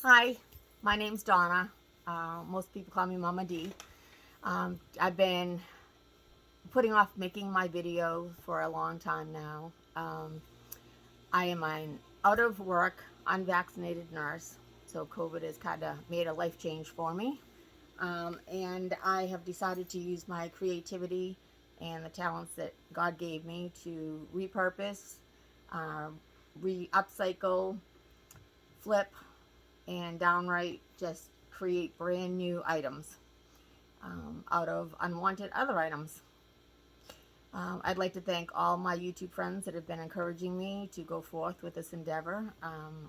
Hi, my name's Donna. Most people call me Mama D. I've been putting off making my video for a long time now. I am an out of work, unvaccinated nurse, so COVID has kind of made a life change for me. And I have decided to use my creativity and the talents that God gave me to repurpose, upcycle, flip, and downright just create brand new items out of unwanted other items. I'd like to thank all my YouTube friends that have been encouraging me to go forth with this endeavor.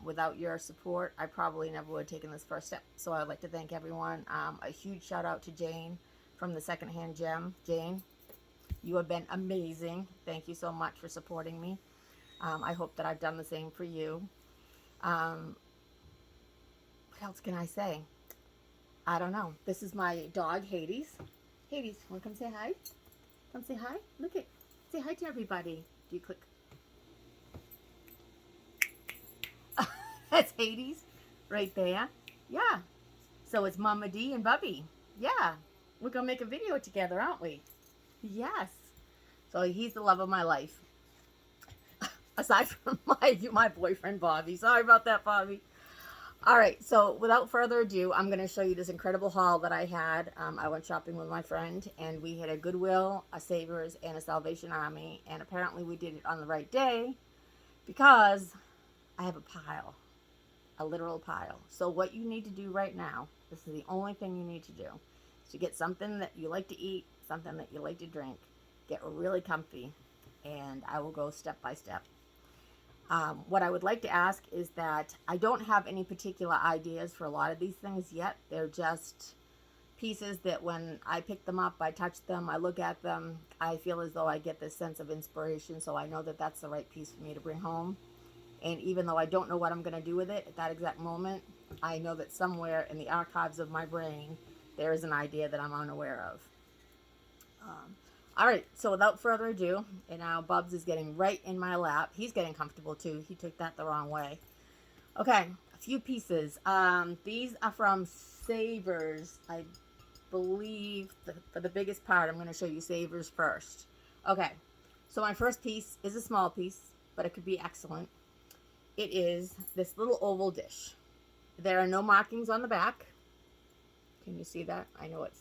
Without your support, I probably never would have taken this first step. So I'd like to thank everyone. A huge shout out to Jane from the Secondhand Gem. Jane, you have been amazing. Thank you so much for supporting me. I hope that I've done the same for you. What else can I say? I don't know. This is my dog, Hades. Hades, want to come say hi? Come say hi? Look at, say hi to everybody. Do you click? That's Hades right there. Yeah. So it's Mama D and Bubby. Yeah. We're going to make a video together, aren't we? Yes. So he's the love of my life. Aside from my boyfriend, Bobby. Sorry about that, Bobby. All right, so without further ado, I'm going to show you this incredible haul that I had. I went shopping with my friend, and we had a Goodwill, a Savers, and a Salvation Army, and apparently we did it on the right day because I have a pile, a literal pile. So what you need to do right now, this is the only thing you need to do, is to get something that you like to eat, something that you like to drink, get really comfy, and I will go step by step. What I would like to ask is that I don't have any particular ideas for a lot of these things yet. They're just pieces that when I pick them up, I touch them, I look at them, I feel as though I get this sense of inspiration, so I know that that's the right piece for me to bring home. And even though I don't know what I'm going to do with it at that exact moment, I know that somewhere in the archives of my brain, there is an idea that I'm unaware of. All right, so without further ado, and now Bubs is getting right in my lap. He's getting comfortable too. He took that the wrong way. Okay, a few pieces. These are from Savers, I believe. For the biggest part, I'm going to show you Savers first. Okay, so my first piece is a small piece, but it could be excellent. It is this little oval dish. There are no markings on the back. Can you see that? I know it's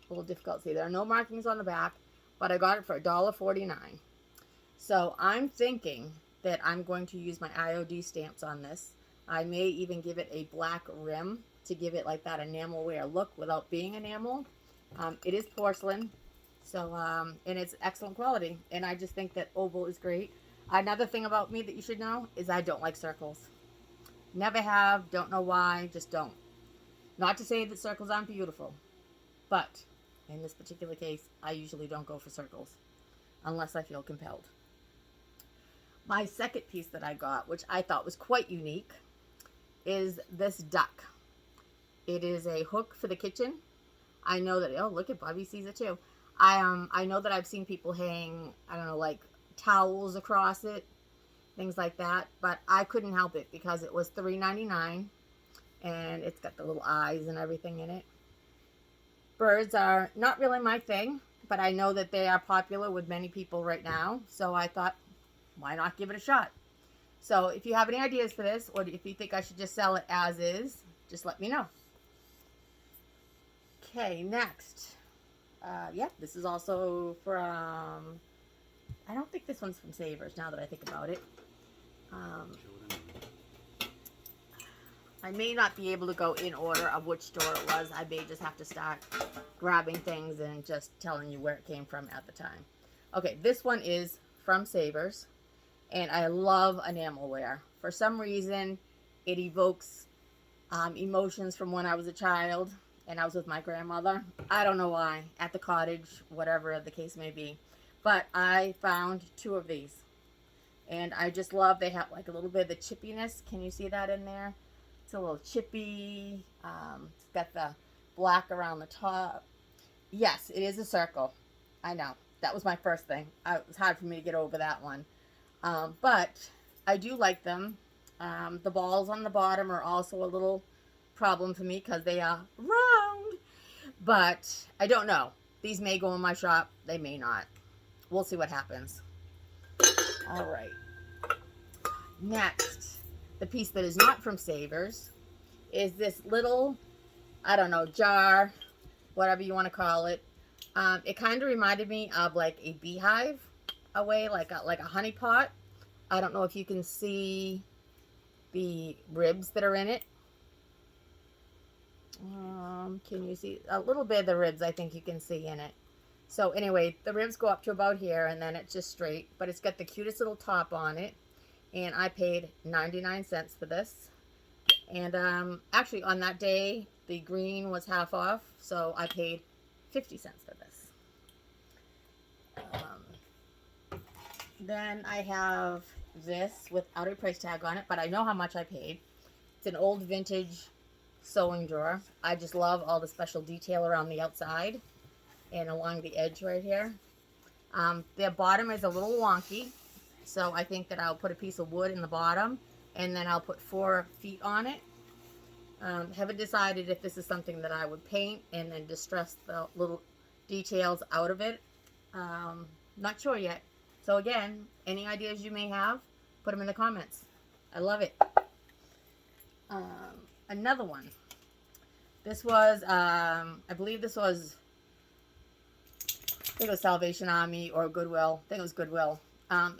a little difficult to see. There are no markings on the back, but I got it for $1.49. So I'm thinking that I'm going to use my IOD stamps on this. I may even give it a black rim to give it like that enamelware look without being enamel. It is porcelain, so and it's excellent quality, and I just think that oval is great. Another thing about me that you should know is I don't like circles. Never have, don't know why, just don't. Not to say that circles aren't beautiful, but in this particular case, I usually don't go for circles unless I feel compelled. My second piece that I got, which I thought was quite unique, is this duck. It is a hook for the kitchen. I know that, oh, look at Bobby sees it too. I know that I've seen people hang, I don't know, like towels across it, things like that, but I couldn't help it because it was $3.99 and it's got the little eyes and everything in it. Birds are not really my thing, but I know that they are popular with many people right now. So I thought, why not give it a shot? So if you have any ideas for this, or if you think I should just sell it as is, just let me know. Okay, next. Yeah, this is also from, I don't think this one's from Savers now that I think about it. I may not be able to go in order of which store it was. I may just have to start grabbing things and just telling you where it came from at the time. Okay, this one is from Savers, and I love enamelware. For some reason, it evokes emotions from when I was a child and I was with my grandmother. I don't know why, at the cottage, whatever the case may be. But I found two of these, and I just love, they have like a little bit of the chippiness. Can you see that in there? It's a little chippy. It's got the black around the top. Yes, it is a circle. I know. That was my first thing. It was hard for me to get over that one. But I do like them. The balls on the bottom are also a little problem for me because they are round. But I don't know. These may go in my shop. They may not. We'll see what happens. All right. Next, the piece that is not from Savers is this little, I don't know, jar, whatever you want to call it. It kind of reminded me of like a beehive away, like a honey pot. I don't know if you can see the ribs that are in it. Can you see a little bit of the ribs? I think you can see in it. So anyway, the ribs go up to about here, and then it's just straight, but it's got the cutest little top on it, and I paid 99 cents for this. And actually on that day the green was half off, so I paid 50 cents for this. Then I have this without a price tag on it, but I know how much I paid. It's an old vintage sewing drawer. I just love all the special detail around the outside and along the edge right here. The bottom is a little wonky, so I think that I'll put a piece of wood in the bottom, and then I'll put 4 feet on it. Haven't decided if this is something that I would paint and then distress the little details out of it. Not sure yet. So again, any ideas you may have, put them in the comments. I love it. Another one. This was, I believe this was, I think it was Salvation Army or Goodwill. I think it was Goodwill.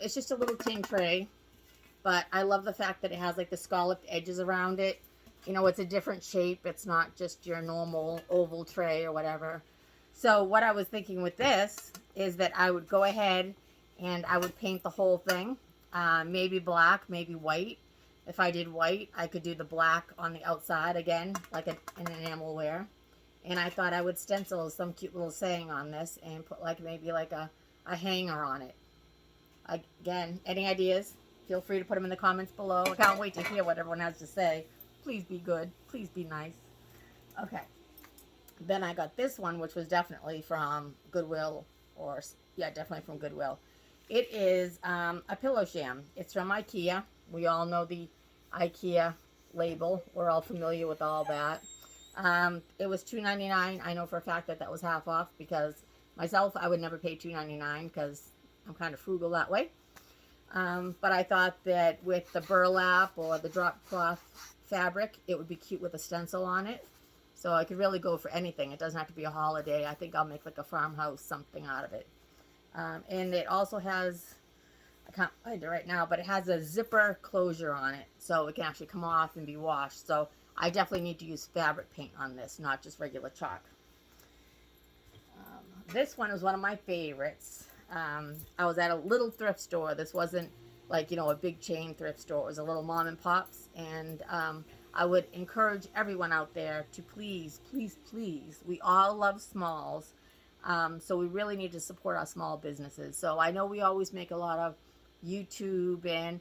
It's just a little tin tray, but I love the fact that it has like the scalloped edges around it. You know, it's a different shape. It's not just your normal oval tray or whatever. So what I was thinking with this is that I would go ahead and I would paint the whole thing. Maybe black, maybe white. If I did white, I could do the black on the outside again, like an enamel wear. And I thought I would stencil some cute little saying on this and put like maybe like a hanger on it. Again, any ideas? Feel free to put them in the comments below. I can't wait to hear what everyone has to say. Please be good. Please be nice. Okay. Then I got this one, which was definitely from Goodwill, or yeah, definitely from Goodwill. It is a pillow sham. It's from IKEA. We all know the IKEA label. We're all familiar with all that. It was $2.99. I know for a fact that that was half off, because myself, I would never pay $2.99 because I'm kind of frugal that way. But I thought that with the burlap or the drop cloth fabric, it would be cute with a stencil on it. So I could really go for anything. It doesn't have to be a holiday. I think I'll make like a farmhouse something out of it. And it also has, I can't find it right now, but it has a zipper closure on it, so it can actually come off and be washed. So I definitely need to use fabric paint on this, not just regular chalk. This one is one of my favorites. I was at a little thrift store. This wasn't like, you know, a big chain thrift store. It was a little mom and pops, and I would encourage everyone out there to please, please, please, we all love smalls. So we really need to support our small businesses. So I know we always make a lot of YouTube and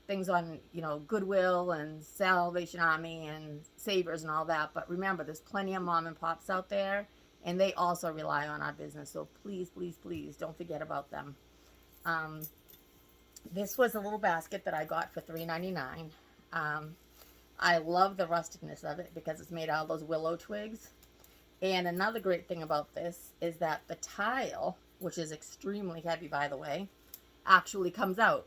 things on, you know, Goodwill and Salvation Army and Savers and all that. But remember, there's plenty of mom and pops out there, and they also rely on our business. So please, please, please don't forget about them. This was a little basket that I got for $3.99. I love the rusticness of it because it's made out of those willow twigs. And another great thing about this is that the tile, which is extremely heavy, by the way, actually comes out.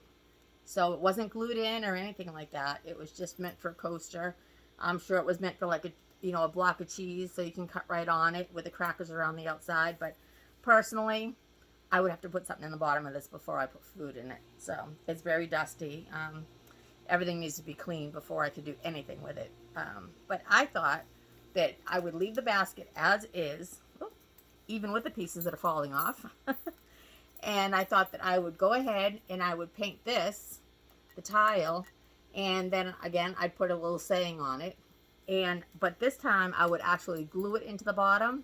So it wasn't glued in or anything like that. It was just meant for a coaster. I'm sure it was meant for like a, you know, a block of cheese, so you can cut right on it with the crackers around the outside. But personally, I would have to put something in the bottom of this before I put food in it. So it's very dusty. Everything needs to be cleaned before I could do anything with it. But I thought that I would leave the basket as is, even with the pieces that are falling off. And I thought that I would go ahead and I would paint this, the tile, and then again I'd put a little saying on it. But this time I would actually glue it into the bottom,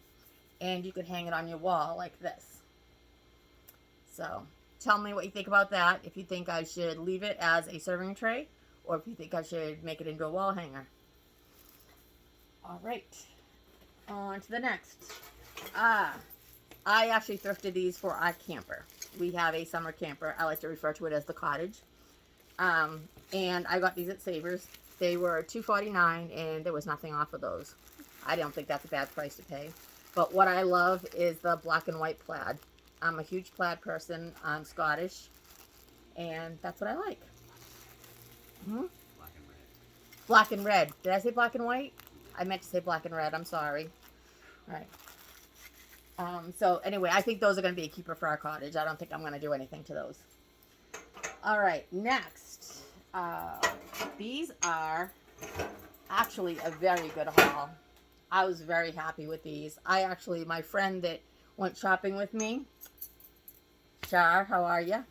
and you could hang it on your wall like this. So tell me what you think about that. If you think I should leave it as a serving tray, or if you think I should make it into a wall hanger. All right, on to the next. I actually thrifted these for our camper. We have a summer camper. I like to refer to it as the cottage. And I got these at Savers. They were $2.49, and there was nothing off of those. I don't think that's a bad price to pay. But what I love is the black and white plaid. I'm a huge plaid person. I'm Scottish, and that's what I like. Hmm? Black and red. Black and red. Did I say black and white? I meant to say black and red. I'm sorry. All right. So anyway, I think those are going to be a keeper for our cottage. I don't think I'm going to do anything to those. All right, next. These are actually a very good haul. I was very happy with these. My friend that went shopping with me, Shar, how are you?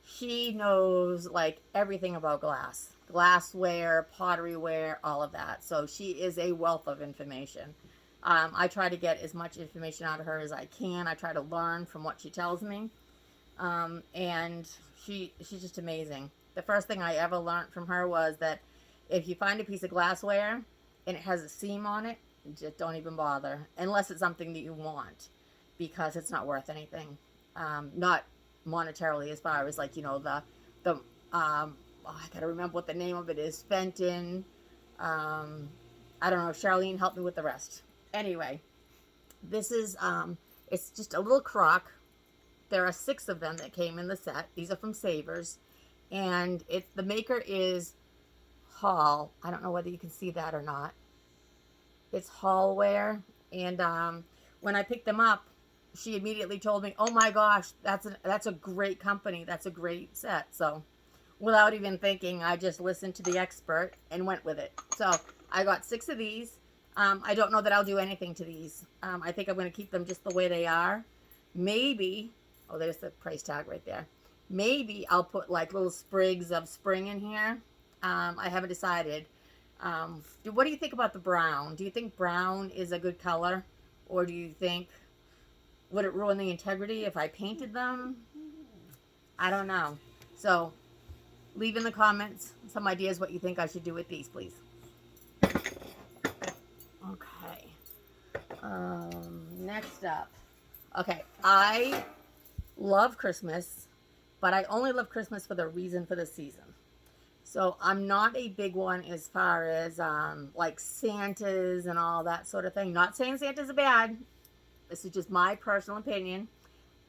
She knows like everything about glassware, potteryware, all of that. So she is a wealth of information. I try to get as much information out of her as I can. I try to learn from what she tells me. And she's just amazing. The first thing I ever learned from her was that if you find a piece of glassware and it has a seam on it, just don't even bother, unless it's something that you want, because it's not worth anything. Not monetarily, as far as like, you know, I gotta remember what the name of it is. Fenton. I don't know. Charlene helped me with the rest. Anyway, this is, it's just a little crock. There are 6 of them that came in the set. These are from Savers. And the maker is Hall. I don't know whether you can see that or not. It's Hallware. And when I picked them up, she immediately told me, oh my gosh, that's a great company. That's a great set. So without even thinking, I just listened to the expert and went with it. So I got 6 of these. I don't know that I'll do anything to these. I think I'm going to keep them just the way they are. Maybe, oh, there's the price tag right there. Maybe I'll put like little sprigs of spring in here. I haven't decided. What do you think about the brown? Do you think brown is a good color? Or do you think, would it ruin the integrity if I painted them? I don't know. So leave in the comments some ideas what you think I should do with these, please. Okay. Next up. Okay, I love Christmas, but I only love Christmas for the reason for the season. So I'm not a big one as far as like Santas and all that sort of thing. Not saying Santas are bad. This is just my personal opinion.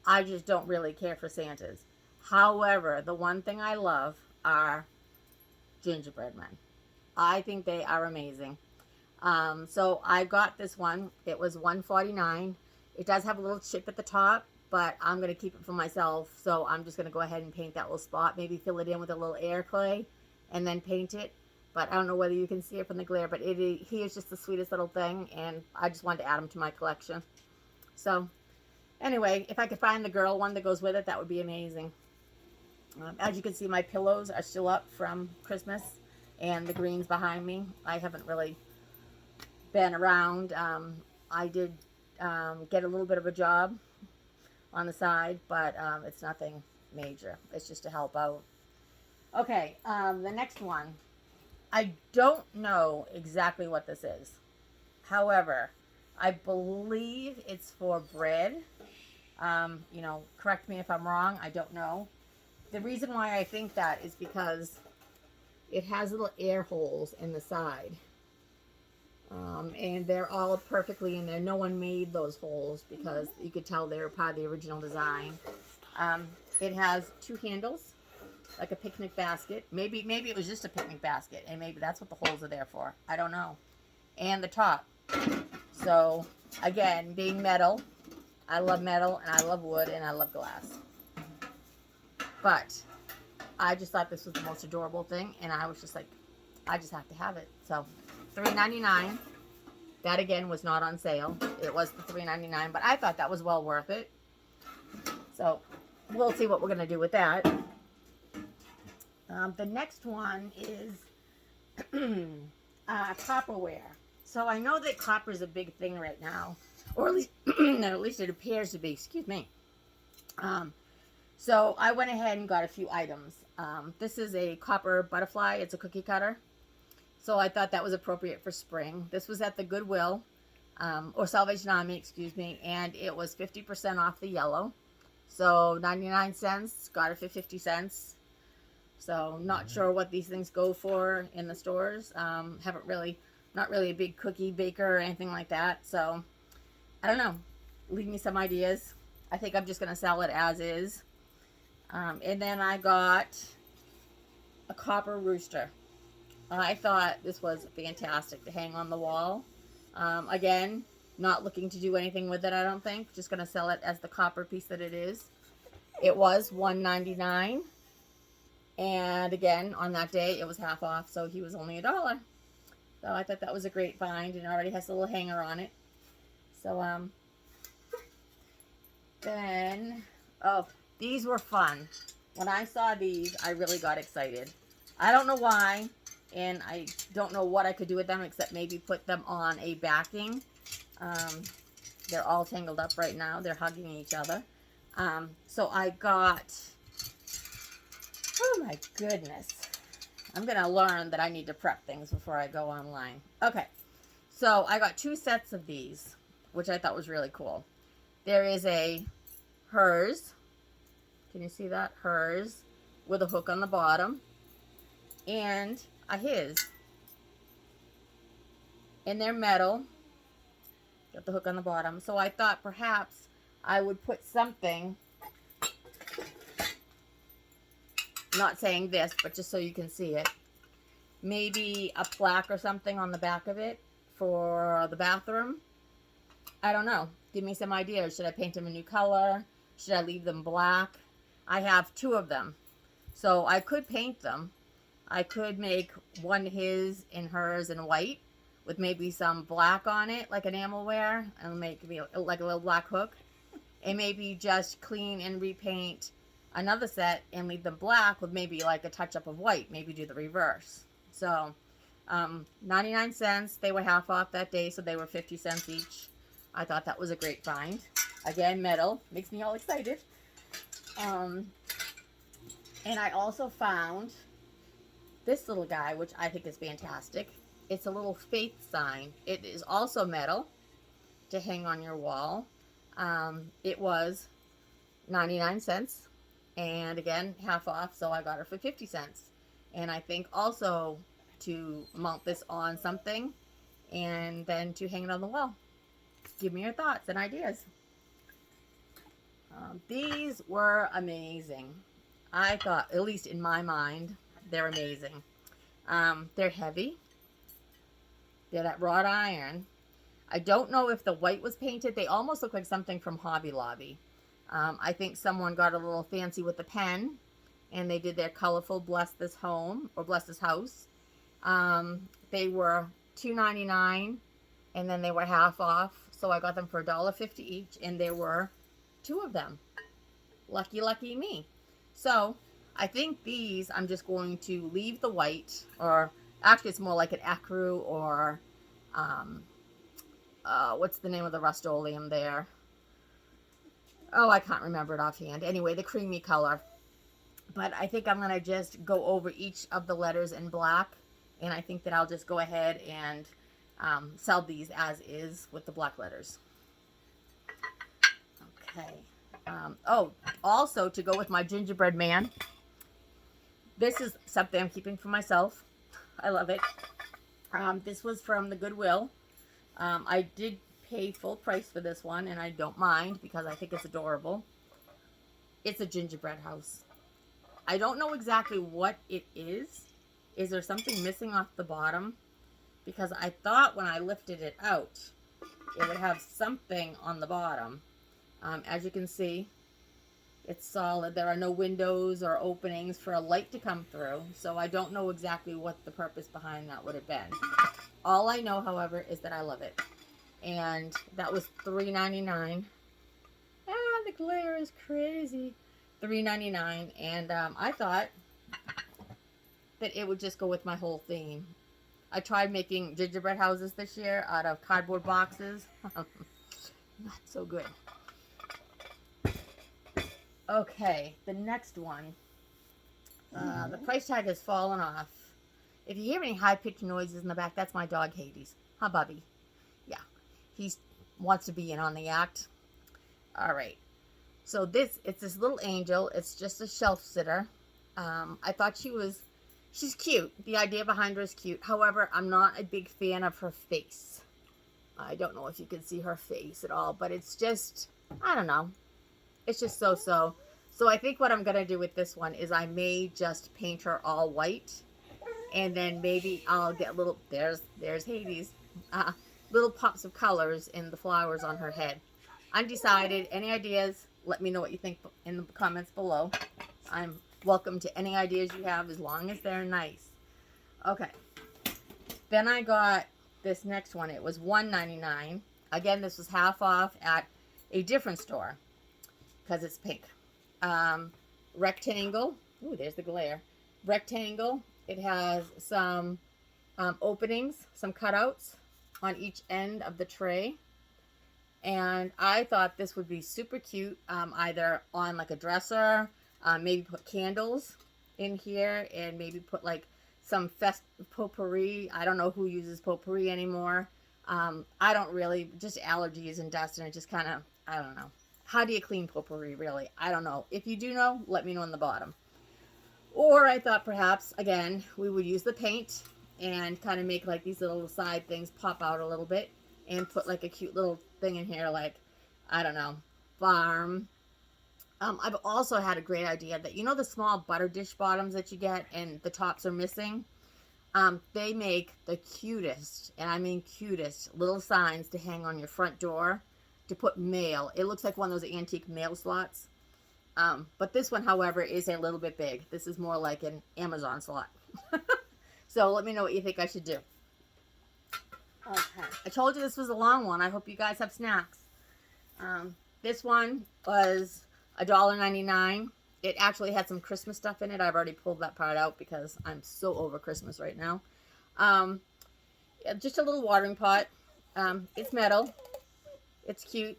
I just don't really care for Santas. However, the one thing I love are gingerbread men. I think they are amazing. So I got this one. It was $1.49. It does have a little chip at the top, but I'm going to keep it for myself. So I'm just going to go ahead and paint that little spot. Maybe fill it in with a little air clay and then paint it. But I don't know whether you can see it from the glare, but he is just the sweetest little thing. And I just wanted to add him to my collection. So anyway, if I could find the girl one that goes with it, that would be amazing. As you can see, my pillows are still up from Christmas. And the greens behind me. I haven't really been around. I did get a little bit of a job on the side, but it's nothing major. It's just to help out. Okay, the next one. I don't know exactly what this is. However, I believe it's for bread. You know, correct me if I'm wrong. I don't know. The reason why I think that is because it has little air holes in the side. And they're all perfectly in there. No one made those holes because you could tell they were part of the original design. It has 2 handles, like a picnic basket. Maybe it was just a picnic basket, and maybe that's what the holes are there for. I don't know. And the top. So, again, being metal, I love metal, and I love wood, and I love glass. But I just thought this was the most adorable thing, and I was just like, I just have to have it. So, $3.99. That again was not on sale. It was the $3.99, but I thought that was well worth it. So we'll see what we're gonna do with that. The next one is copperware. So I know that copper is a big thing right now, or at least, no, at least it appears to be. Excuse me. So I went ahead and got a few items. This is a copper butterfly. It's a cookie cutter. So I thought that was appropriate for spring. This was at the Goodwill, or Salvation Army, excuse me, and it was 50% off the yellow. So 99 cents, got it for 50 cents. So not sure what these things go for in the stores. Haven't really, not really a big cookie baker or anything like that. So I don't know. Leave me some ideas. I think I'm just going to sell it as is. And then I got a copper rooster. I thought this was fantastic to hang on the wall. Again, not looking to do anything with it, I don't think. Just going to sell it as the copper piece that it is. It was $1.99. And again, on that day, it was half off, so he was only $1. So I thought that was a great find, and it already has a little hanger on it. So, then, oh, these were fun. When I saw these, I really got excited. I don't know why, and I don't know what I could do with them except maybe put them on a backing. They're all tangled up right now. They're hugging each other. So I got, oh my goodness. I'm going to learn that I need to prep things before I go online. Okay, so I got 2 sets of these, which I thought was really cool. There is a hers. Can you see that? Hers with a hook on the bottom. And a his. And they're metal. Got the hook on the bottom. So I thought perhaps I would put something, not saying this, but just so you can see it. Maybe a plaque or something on the back of it for the bathroom. I don't know. Give me some ideas. Should I paint them a new color? Should I leave them black? I have 2 of them. So I could paint them. I could make one his and hers in white with maybe some black on it, like enamelware, and make me like a little black hook. And maybe just clean and repaint another set and leave them black with maybe like a touch up of white. Maybe do the reverse. So 99 cents. They were half off that day, so they were 50 cents each. I thought that was a great find. Again, metal. Makes me all excited. And I also found this little guy, which I think is fantastic. It's a little faith sign. It is also metal to hang on your wall. It was 99 cents. And again, half off, so I got it for 50 cents. And I think also to mount this on something and then to hang it on the wall. Give me your thoughts and ideas. These were amazing. I thought, at least in my mind, they're amazing. They're heavy. They're that wrought iron. I don't know if the white was painted. They almost look like something from Hobby Lobby. I think someone got a little fancy with the pen, and they did their colorful Bless This Home, or Bless This House. They were $2.99, and then they were half off, so I got them for $1.50 each, and there were 2 of them. Lucky, lucky me. So I think these, I'm just going to leave the white, or actually it's more like an ecru, or what's the name of the Rust-Oleum there? Oh, I can't remember it offhand. Anyway, the creamy color. But I think I'm going to just go over each of the letters in black, and I think that I'll just go ahead and sell these as is with the black letters. Okay. Oh, also to go with my gingerbread man, this is something I'm keeping for myself. I love it. This was from the Goodwill. I did pay full price for this one, and I don't mind because I think it's adorable. It's a gingerbread house. I don't know exactly what it is. Is there something missing off the bottom? Because I thought when I lifted it out, it would have something on the bottom. As you can see, it's solid. There are no windows or openings for a light to come through, so I don't know exactly what the purpose behind that would have been. All I know, however, is that I love it. And that was $3.99. Ah, the glare is crazy. $3.99, and I thought that it would just go with my whole theme. I tried making gingerbread houses this year out of cardboard boxes. Not so good. Okay, the next one. The price tag has fallen off. If you hear any high-pitched noises in the back, that's my dog Hades. Huh, Bubby? Yeah, he wants to be in on the act. All right. So it's this little angel. It's just a shelf sitter. I thought she's cute. The idea behind her is cute. However, I'm not a big fan of her face. I don't know if you can see her face at all, but it's just, I don't know. It's just so-so. So I think what I'm going to do with this one is I may just paint her all white. And then maybe I'll get little, there's Hades, little pops of colors in the flowers on her head. Undecided. Any ideas? Let me know what you think in the comments below. I'm welcome to any ideas you have as long as they're nice. Okay. Then I got this next one. It was $1.99. Again, this was half off at a different store because it's pink. Rectangle. Ooh, there's the glare. Rectangle. It has some openings, some cutouts on each end of the tray. And I thought this would be super cute, either on like a dresser, maybe put candles in here, and maybe put like some festive potpourri. I don't know who uses potpourri anymore. I don't really, just allergies and dust, and it just kind of, I don't know. How do you clean potpourri, really? I don't know. If you do know, let me know in the bottom. Or I thought perhaps, again, we would use the paint and kind of make like these little side things pop out a little bit and put like a cute little thing in here like, I don't know, farm. I've also had a great idea that, you know, the small butter dish bottoms that you get and the tops are missing? They make the cutest, and I mean cutest, little signs to hang on your front door to put mail. It looks like one of those antique mail slots. But this one, however, is a little bit big. This is more like an Amazon slot. So let me know what you think I should do. Okay. I told you this was a long one. I hope you guys have snacks. This one was $1.99. It actually had some Christmas stuff in it. I've already pulled that part out because I'm so over Christmas right now. Just a little watering pot. It's metal. It's cute.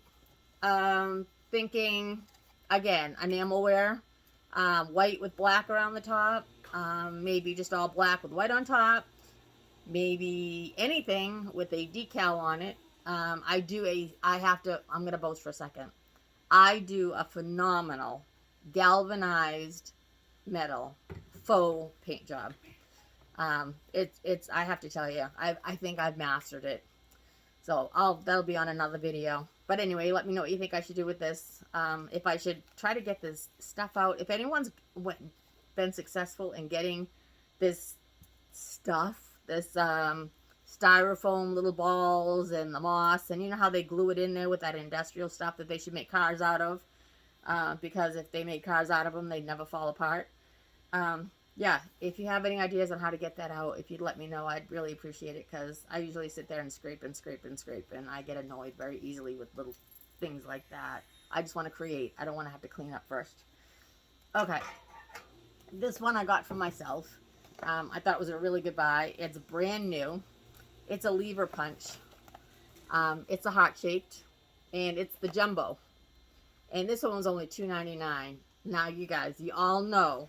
Thinking... Again, enamelware, white with black around the top, maybe just all black with white on top, maybe anything with a decal on it. I'm going to boast for a second. I do a phenomenal galvanized metal faux paint job. I have to tell you, I think I've mastered it. So that'll be on another video. But anyway, let me know what you think I should do with this. If I should try to get this stuff out. If anyone's been successful in getting this stuff, this styrofoam little balls and the moss, and you know how they glue it in there with that industrial stuff that they should make cars out of, because if they made cars out of them, they'd never fall apart. Yeah, if you have any ideas on how to get that out, if you'd let me know, I'd really appreciate it, because I usually sit there and scrape and scrape and scrape, and I get annoyed very easily with little things like that. I just want to create. I don't want to have to clean up first. Okay. This one I got for myself. I thought it was a really good buy. It's brand new. It's a lever punch. It's a heart-shaped, and it's the jumbo. And this one was only $2.99. Now, you guys, you all know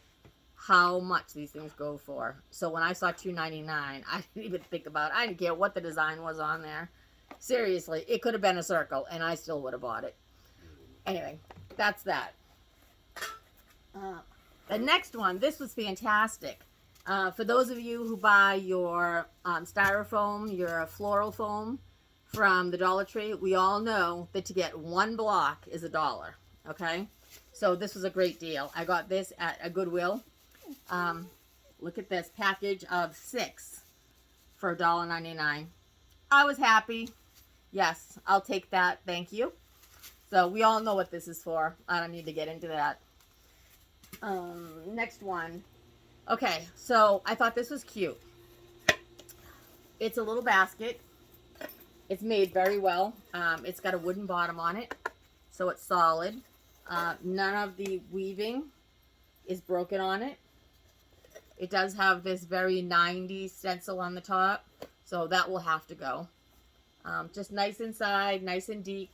how much these things go for. So when I saw $2.99, I didn't even think about it. I didn't care what the design was on there. Seriously, it could have been a circle, and I still would have bought it. Anyway, that's that. The next one, this was fantastic. For those of you who buy your styrofoam, your floral foam from the Dollar Tree, we all know that to get one block is $1. Okay? So this was a great deal. I got this at a Goodwill. Look at this package of 6 for $1.99. I was happy. Yes, I'll take that. Thank you. So we all know what this is for. I don't need to get into that. Next one. Okay, so I thought this was cute. It's a little basket. It's made very well. It's got a wooden bottom on it, so it's solid. None of the weaving is broken on it. It does have this very 90s stencil on the top, so that will have to go. Just nice inside, nice and deep.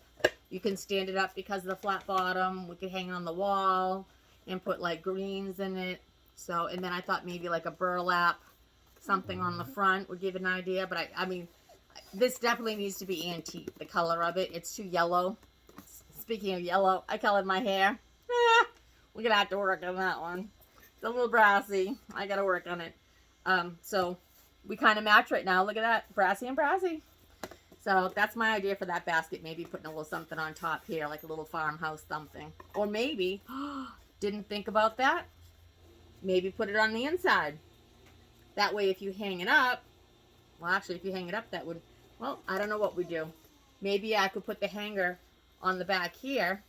You can stand it up because of the flat bottom. We could hang it on the wall and put like greens in it. So, and then I thought maybe like a burlap, something on the front would give an idea. But I mean, this definitely needs to be antique, the color of it. It's too yellow. Speaking of yellow, I colored my hair. We're going to have to work on that one. It's a little brassy. I gotta work on it. So we kind of match right now. Look at that, brassy and brassy. So that's my idea for that basket. Maybe putting a little something on top here, like a little farmhouse something. Or maybe, didn't think about that. Maybe put it on the inside. That way if you hang it up, well actually if you hang it up that would, well, I don't know what we do. Maybe I could put the hanger on the back here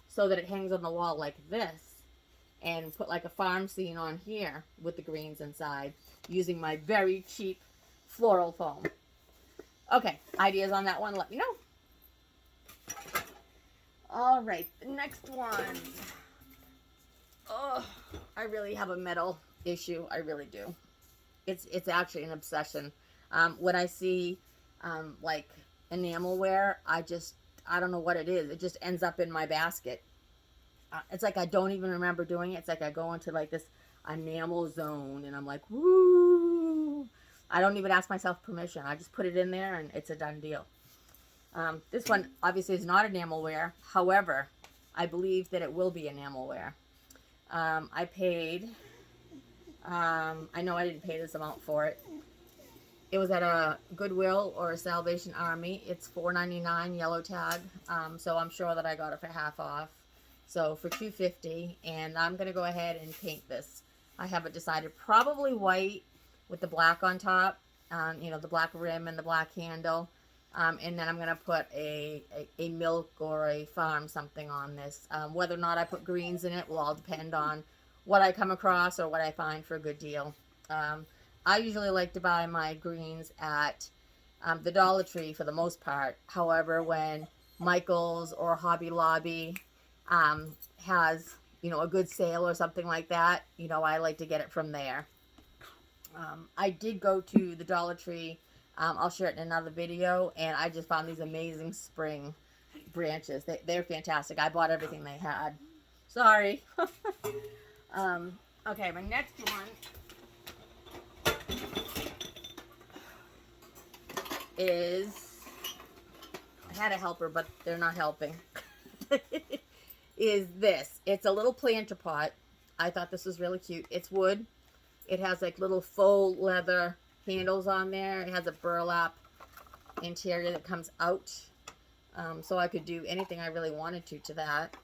so that it hangs on the wall like this. And put like a farm scene on here with the greens inside using my very cheap floral foam. Okay, ideas on that one, let me know. All right, the next one. Oh, I really have a metal issue. I really do. It's actually an obsession. When I see like enamelware, I don't know what it is. It just ends up in my basket. It's like I don't even remember doing it. It's like I go into like this enamel zone and I'm like, woo. I don't even ask myself permission. I just put it in there and it's a done deal. This one obviously is not enamelware. However, I believe that it will be enamelware. I paid, I know I didn't pay this amount for it. It was at a Goodwill or a Salvation Army. It's $4.99 yellow tag. So I'm sure that I got it for half off. So for $2.50, and I'm going to go ahead and paint this. I haven't decided. Probably white with the black on top, you know, the black rim and the black handle. And then I'm going to put a milk or a farm something on this. Whether or not I put greens in it will all depend on what I come across or what I find for a good deal. I usually like to buy my greens at the Dollar Tree for the most part. However, when Michael's or Hobby Lobby has, you know, a good sale or something like that, you know, I like to get it from there. I did go to the Dollar Tree. I'll share it in another video, and I just found these amazing spring branches. They're fantastic. I bought everything they had. Sorry. Okay, my next one is, I had a helper, but they're not helping. Is this. It's a little planter pot. I thought this was really cute. It's wood. It has like little faux leather handles on there. It has a burlap interior that comes out. So I could do anything I really wanted to that.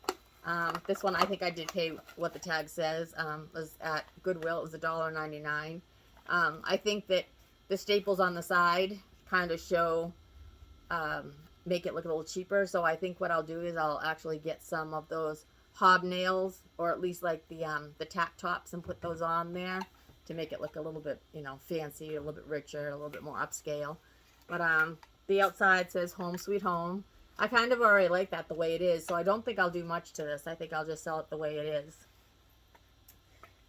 This one, I think I did pay what the tag says. Was at Goodwill. It was $1.99. I think that the staples on the side kind of show, make it look a little cheaper. So I think what I'll do is I'll actually get some of those hobnails, or at least like the tack tops, and put those on there to make it look a little bit, you know, fancy, a little bit richer, a little bit more upscale. But the outside says Home Sweet Home. I kind of already like that the way it is, so I don't think I'll do much to this. I think I'll just sell it the way it is.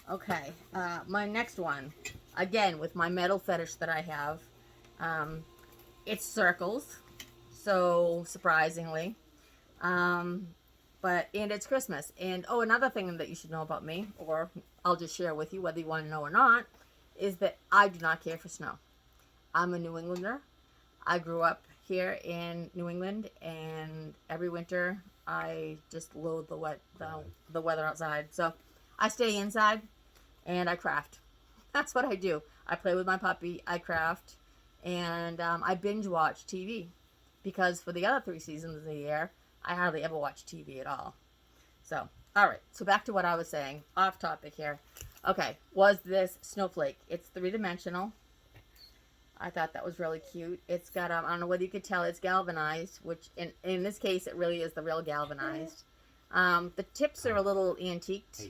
Okay, my next one, again with my metal fetish that I have, it's circles. So surprisingly, and it's Christmas. And oh, another thing that you should know about me, or I'll just share with you whether you want to know or not, is that I do not care for snow. I'm a New Englander. I grew up here in New England, and every winter I just loathe the weather outside. So I stay inside and I craft. That's what I do. I play with my puppy, I craft, and I binge watch TV. Because for the other 3 seasons of the year, I hardly ever watch TV at all. So, all right. So back to what I was saying. Off topic here. Okay. Was this snowflake? It's 3-dimensional. I thought that was really cute. It's got, I don't know whether you could tell, it's galvanized, which in this case, it really is the real galvanized. The tips are a little antiqued.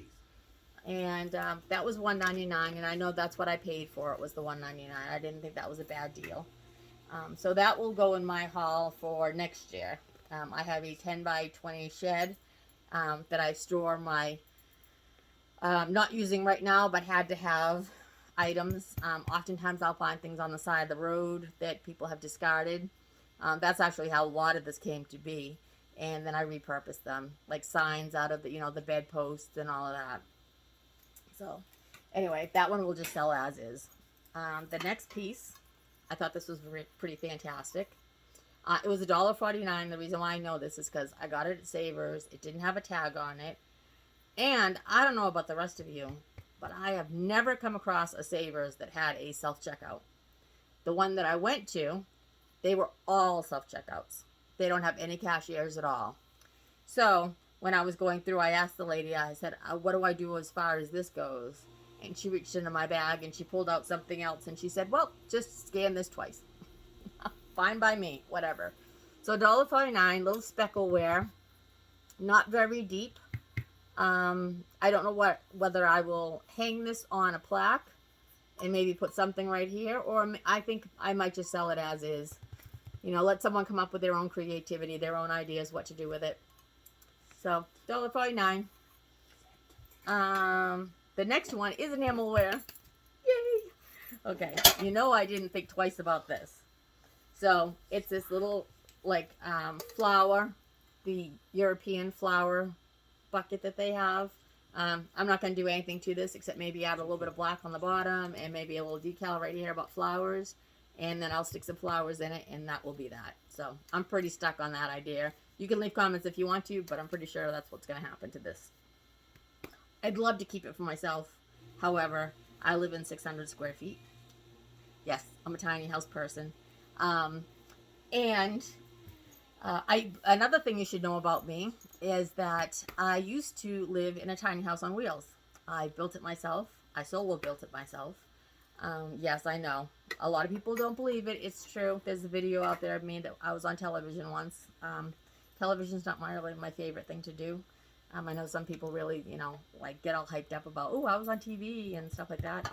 And that was $1.99, and I know that's what I paid for. It was the $1.99. I didn't think that was a bad deal. So that will go in my haul for next year. I have a 10 by 20 shed that I store my, not using right now, but had to have items. Oftentimes I'll find things on the side of the road that people have discarded. That's actually how a lot of this came to be. And then I repurposed them, like signs out of the, you know, the bedposts and all of that. So anyway, that one will just sell as is. The next piece, I thought this was pretty fantastic. It was $1.49. The reason why I know this is because I got it at Savers. It didn't have a tag on it. And I don't know about the rest of you, but I have never come across a Savers that had a self-checkout. The one that I went to, they were all self-checkouts. They don't have any cashiers at all. So when I was going through, I asked the lady, I said, what do I do as far as this goes? And she reached into my bag and she pulled out something else and she said, well, just scan this twice. Fine by me, whatever. So $1.49, little speckleware, not very deep. I don't know whether I will hang this on a plaque and maybe put something right here, or I think I might just sell it as is. You know, let someone come up with their own creativity, their own ideas what to do with it. So $1.49. The next one is enamelware. Yay! Okay, you know I didn't think twice about this. So it's this little like flower, the European flower bucket that they have. I'm not going to do anything to this except maybe add a little bit of black on the bottom and maybe a little decal right here about flowers, and then I'll stick some flowers in it and that will be that. So I'm pretty stuck on that idea. You can leave comments if you want to, but I'm pretty sure that's what's going to happen to this. I'd love to keep it for myself. However, I live in 600 square feet. Yes, I'm a tiny house person. Another thing you should know about me is that I used to live in a tiny house on wheels. I built it myself. I solo built it myself. Yes, I know. A lot of people don't believe it. It's true. There's a video out there of me that I was on television once. Television's not really my favorite thing to do. I know some people really, you know, like get all hyped up about, oh, I was on TV and stuff like that.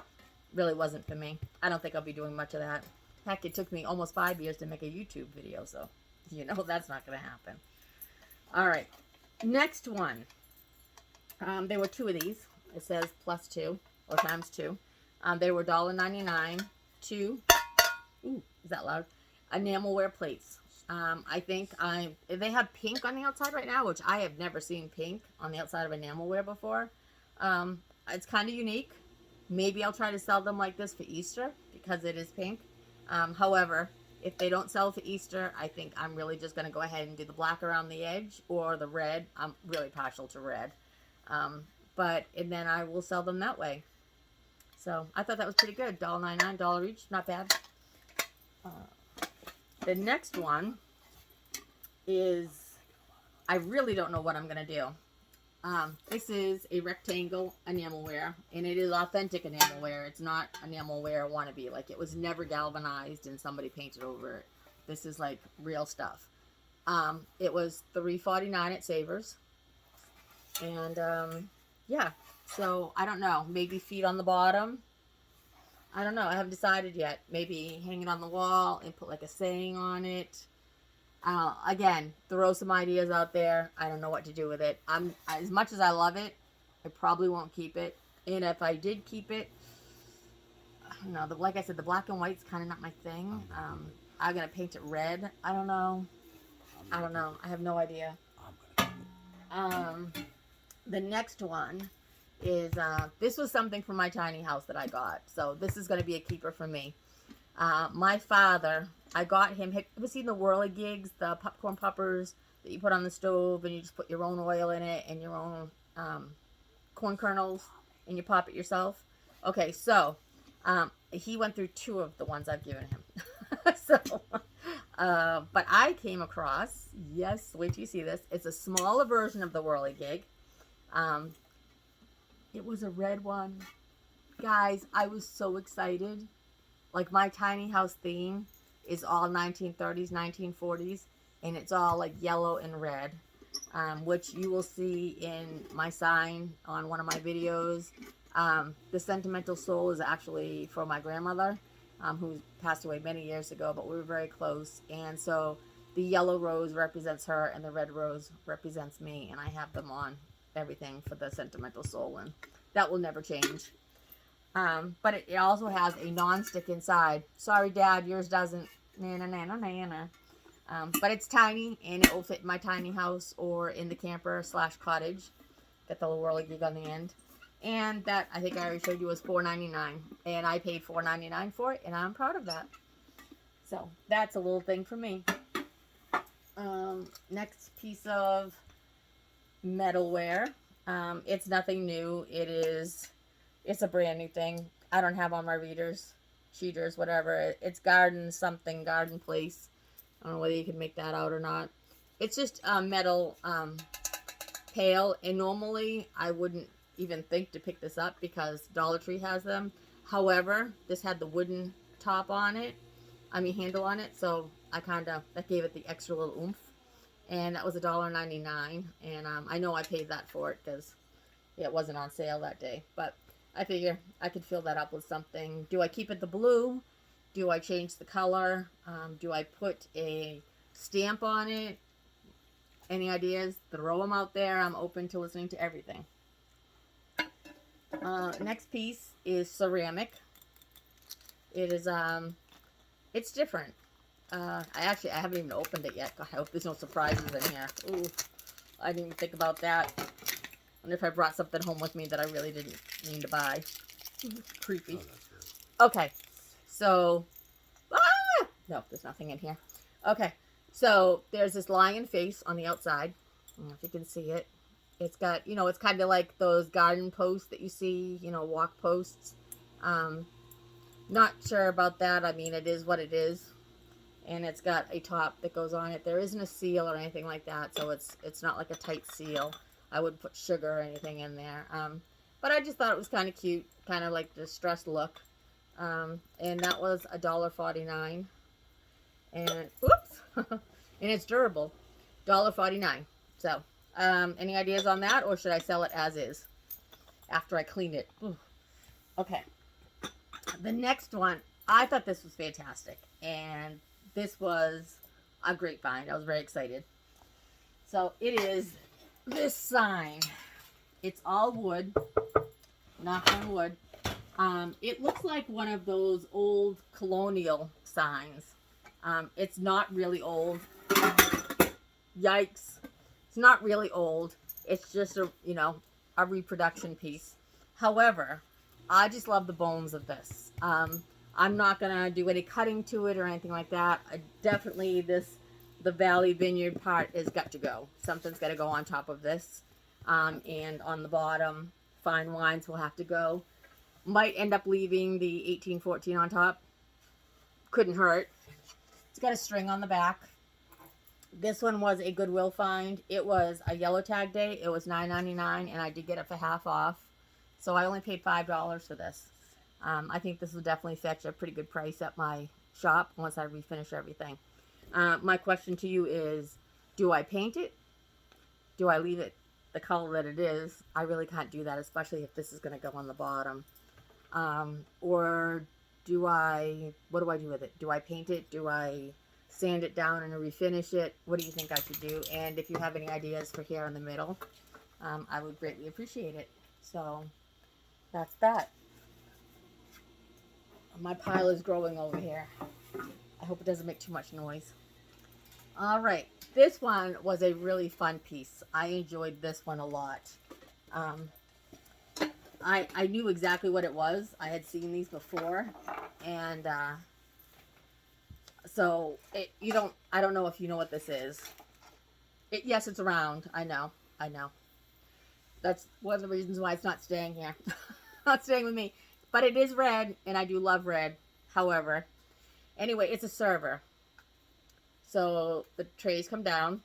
Really wasn't for me. I don't think I'll be doing much of that. Heck, it took me almost 5 years to make a YouTube video, so you know that's not going to happen. All right, next one. There were 2 of these. It says +2 or ×2. They were $1.99. 2. Ooh, is that loud? Enamelware plates. I think they have pink on the outside right now, which I have never seen pink on the outside of enamelware before. It's kind of unique. Maybe I'll try to sell them like this for Easter because it is pink. However, if they don't sell for Easter, I think I'm really just going to go ahead and do the black around the edge or the red. I'm really partial to red. And then I will sell them that way. So I thought that was pretty good. $1.99, $1 each. Not bad. The next one is, I really don't know what I'm going to do. This is a rectangle enamelware, and it is authentic enamelware. It's not enamelware wannabe. Like, it was never galvanized and somebody painted over it. This is like real stuff. It was $3.49 at Savers. And yeah, so I don't know. Maybe feet on the bottom. I don't know. I haven't decided yet. Maybe hang it on the wall and put like a saying on it. Again, throw some ideas out there. I don't know what to do with it. As much as I love it, I probably won't keep it. And if I did keep it, you know, like I said, the black and white's kind of not my thing. I'm gonna paint it red. I don't know. I have no idea. The next one is this was something from my tiny house that I got. So this is gonna be a keeper for me. My father, I got him, have you ever seen the whirligigs, the popcorn poppers that you put on the stove and you just put your own oil in it and your own corn kernels and you pop it yourself? Okay, so he went through 2 of the ones I've given him. But I came across, yes, wait till you see this, it's a smaller version of the whirligig. It was a red one. Guys, I was so excited. Like, my tiny house theme is all 1930s, 1940s, and it's all like yellow and red, which you will see in my sign on one of my videos. The Sentimental Soul is actually for my grandmother, who passed away many years ago, but we were very close. And so the yellow rose represents her and the red rose represents me, and I have them on everything for the Sentimental Soul, and that will never change. But it also has a non-stick inside. Sorry, Dad, yours doesn't. But it's tiny, and it will fit in my tiny house or in the camper / cottage. Got the little whirligig on the end. And that, I think I already showed you, was $4.99. And I paid $4.99 for it, and I'm proud of that. So, that's a little thing for me. Next piece of metalware. It's nothing new. It's It's a brand new thing. I don't have on my readers, cheaters, whatever. It's garden something, garden place. I don't know whether you can make that out or not. It's just a metal pail, and normally I wouldn't even think to pick this up because Dollar Tree has them. However, this had the wooden top on it, handle on it, so that gave it the extra little oomph. And that was $1.99, and I know I paid that for it because it wasn't on sale that day. But I figure I could fill that up with something. Do I keep it the blue? Do I change the color? Do I put a stamp on it? Any ideas? Throw them out there. I'm open to listening to everything. Next piece is ceramic. It is, it's different. I haven't even opened it yet. God, I hope there's no surprises in here. Ooh, I didn't even think about that. I wonder if I brought something home with me that I really didn't mean to buy. Creepy. Okay, so, no, there's nothing in here. Okay, so there's this lion face on the outside. I don't know if you can see it. It's got, it's kind of like those garden posts that you see, walk posts. Not sure about that. I mean, it is what it is. And it's got a top that goes on it. There isn't a seal or anything like that, so it's not like a tight seal. I wouldn't put sugar or anything in there. But I just thought it was kind of cute, kind of like distressed look. And that was $1.49. And, oops, and it's durable, $1.49. So, any ideas on that, or should I sell it as is after I clean it? Ooh. Okay. The next one, I thought this was fantastic, and this was a great find. I was very excited. So it is this sign. It's all wood, knock on wood. It looks like one of those old colonial signs. It's not really old. Yikes. It's not really old. It's just a reproduction piece. However, I just love the bones of this. I'm not going to do any cutting to it or anything like that. Definitely the Valley Vineyard part has got to go. Something's got to go on top of this. And on the bottom, fine wines will have to go. Might end up leaving the 1814 on top. Couldn't hurt. It's got a string on the back. This one was a Goodwill find. It was a yellow tag day. It was $9.99, and I did get it for half off. So I only paid $5 for this. I think this will definitely fetch a pretty good price at my shop once I refinish everything. My question to you is, do I paint it? Do I leave it the color that it is? I really can't do that, especially if this is going to go on the bottom. Or what do I do with it? Do I paint it? Do I sand it down and refinish it? What do you think I should do? And if you have any ideas for here in the middle, I would greatly appreciate it. So that's that. My pile is growing over here. I hope it doesn't make too much noise. All right. This one was a really fun piece. I enjoyed this one a lot. I knew exactly what it was. I had seen these before. And so I don't know if you know what this is. Yes, it's round. I know. That's one of the reasons why it's not staying here. Not staying with me. But it is red, and I do love red. However, anyway, it's a server. So the trays come down.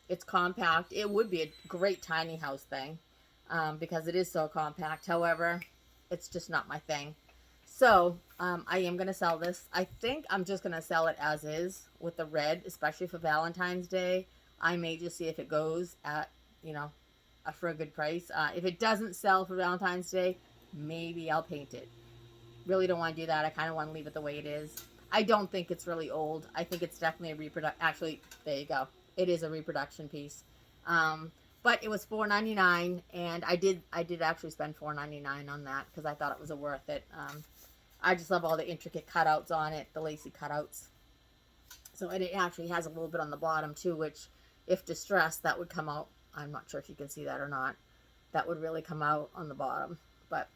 It's compact. It would be a great tiny house thing because it is so compact. However, it's just not my thing. So I am going to sell this. I think I'm just going to sell it as is with the red, especially for Valentine's Day. I may just see if it goes at, for a good price. If it doesn't sell for Valentine's Day, maybe I'll paint it. Really don't want to do that. I kind of want to leave it the way it is. I don't think it's really old. I think it's definitely a reproduction. Actually, there you go. It is a reproduction piece. But it was $4.99, and I did actually spend $4.99 on that because I thought it was worth it. I just love all the intricate cutouts on it, the lacy cutouts. So and it actually has a little bit on the bottom too, which if distressed, that would come out. I'm not sure if you can see that or not. That would really come out on the bottom. But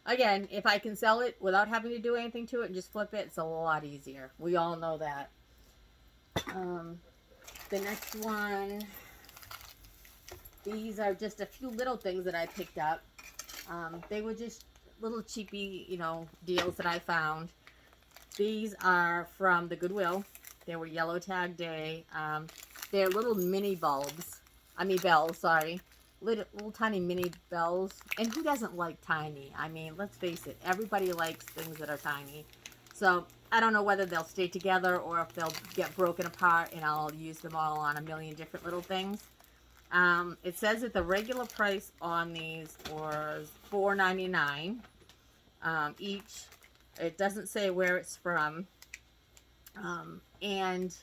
again, if I can sell it without having to do anything to it and just flip it, it's a lot easier. We all know that. The next one, these are just a few little things that I picked up. They were just little cheapy, you know, deals that I found. These are from the Goodwill. They were yellow tag day. They're little mini bulbs. I mean bells, sorry. Little tiny mini bells. And who doesn't like tiny? I mean, let's face it. Everybody likes things that are tiny. So I don't know whether they'll stay together or if they'll get broken apart and I'll use them all on a million different little things. It says that the regular price on these was $4.99 each. It doesn't say where it's from. And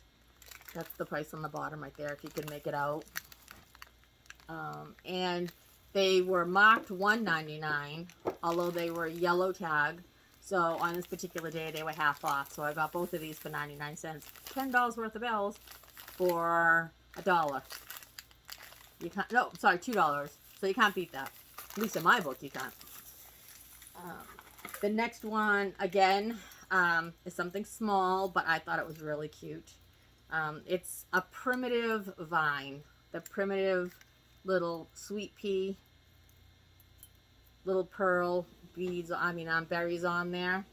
that's the price on the bottom right there, if you can make it out. And they were marked $1.99, although they were yellow tag. So on this particular day, they were half off. So I got both of these for 99 cents. $10 worth of bells for $1. You can't, no, sorry, $2. So you can't beat that. At least in my book, you can't. The next one, again, is something small, but I thought it was really cute. It's a primitive vine. The primitive little sweet pea, little pearl beads, berries on there.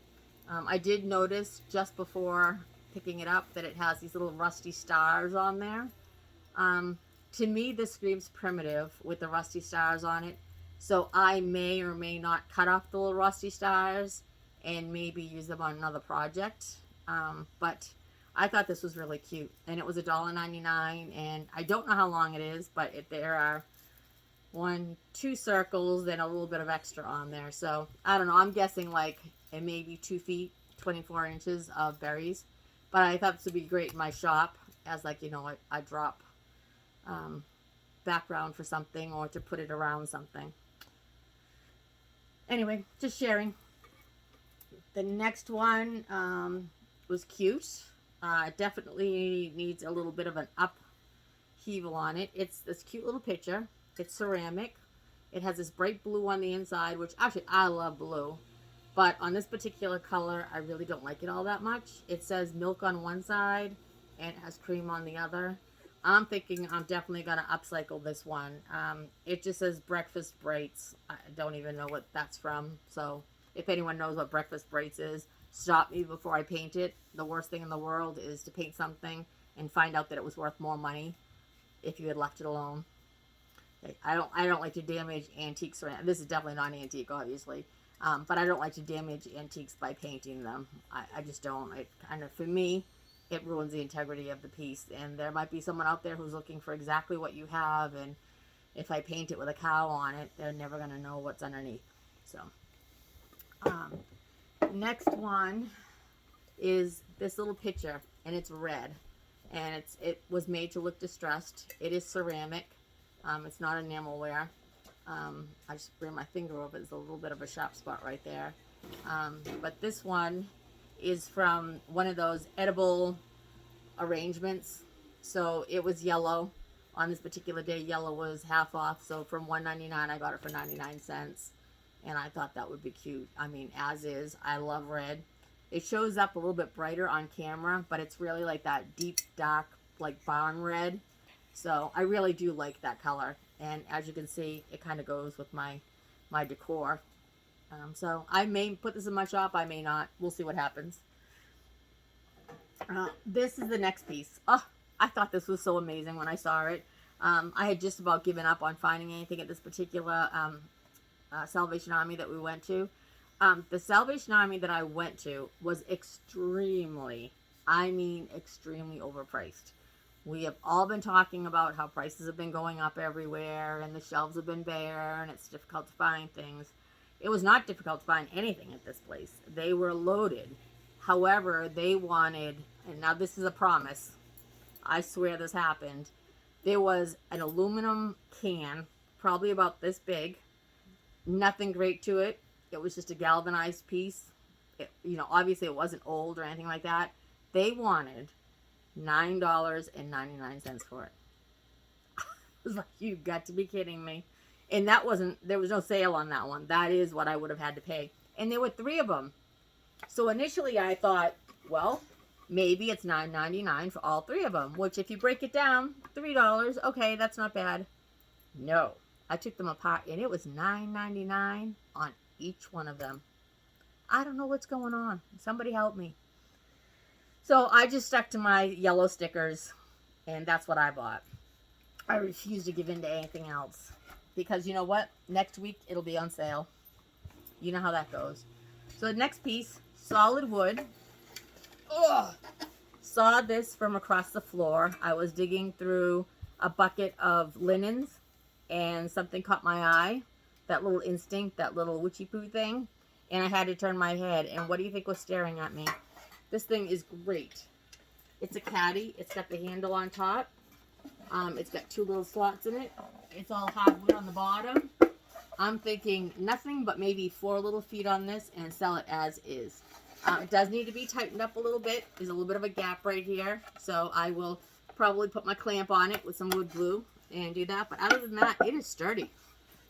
I did notice just before picking it up that it has these little rusty stars on there. To me, this screams primitive with the rusty stars on it. So I may or may not cut off the little rusty stars and maybe use them on another project. But I thought this was really cute. And it was $1.99. And I don't know how long it is, but there are 2 circles and a little bit of extra on there. So I don't know. I'm guessing like it may be 2 feet, 24 inches of berries. But I thought this would be great in my shop as like, you know, a drop background for something or to put it around something. Anyway, just sharing. The next one was cute. It definitely needs a little bit of an upheaval on it. It's this cute little picture. It's ceramic. It has this bright blue on the inside, which actually I love blue. But on this particular color, I really don't like it all that much. It says milk on one side and it has cream on the other. I'm thinking I'm definitely going to upcycle this one. It just says Breakfast Brights. I don't even know what that's from. So if anyone knows what Breakfast Brights is, stop me before I paint it. The worst thing in the world is to paint something and find out that it was worth more money if you had left it alone. I don't like to damage antiques. This is definitely not antique, obviously. But I don't like to damage antiques by painting them. I just don't. It kind of, for me, it ruins the integrity of the piece. And there might be someone out there who's looking for exactly what you have. And if I paint it with a cow on it, they're never going to know what's underneath. So, next one is this little picture. And it's red. And it was made to look distressed. It is ceramic. It's not enamelware. I just ran my finger over it. There's a little bit of a sharp spot right there. But this one is from one of those edible arrangements. So it was yellow. On this particular day, yellow was half off. So from $1.99, I got it for 99 cents. And I thought that would be cute. I mean, as is. I love red. It shows up a little bit brighter on camera, but it's really like that deep, dark, like barn red. So I really do like that color. And as you can see, it kind of goes with my decor. So I may put this in my shop. I may not. We'll see what happens. This is the next piece. Oh, I thought this was so amazing when I saw it. I had just about given up on finding anything at this particular Salvation Army that we went to. The Salvation Army that I went to was extremely, I mean extremely overpriced. We have all been talking about how prices have been going up everywhere and the shelves have been bare and it's difficult to find things. It was not difficult to find anything at this place. They were loaded. However, they wanted, and now this is a promise, I swear this happened. There was an aluminum can, probably about this big, nothing great to it. It was just a galvanized piece. Obviously it wasn't old or anything like that. They wanted $9.99 for it. I was like, you've got to be kidding me. And there was no sale on that one. That is what I would have had to pay. And there were 3 of them. So initially I thought, well, maybe it's $9.99 for all 3 of them, which if you break it down, $3, okay, that's not bad. No, I took them apart, and it was $9.99 on each one of them. I don't know what's going on. Somebody help me. So I just stuck to my yellow stickers, and that's what I bought. I refuse to give in to anything else. Because you know what? Next week, it'll be on sale. You know how that goes. So the next piece, solid wood. Ugh. Saw this from across the floor. I was digging through a bucket of linens, and something caught my eye. That little instinct, that little witchy poo thing. And I had to turn my head. And what do you think was staring at me? This thing is great. It's a caddy. It's got the handle on top. It's got 2 little slots in it. It's all hardwood on the bottom. I'm thinking nothing but maybe 4 little feet on this and sell it as is. It does need to be tightened up a little bit. There's a little bit of a gap right here. So I will probably put my clamp on it with some wood glue and do that. But other than that, it is sturdy.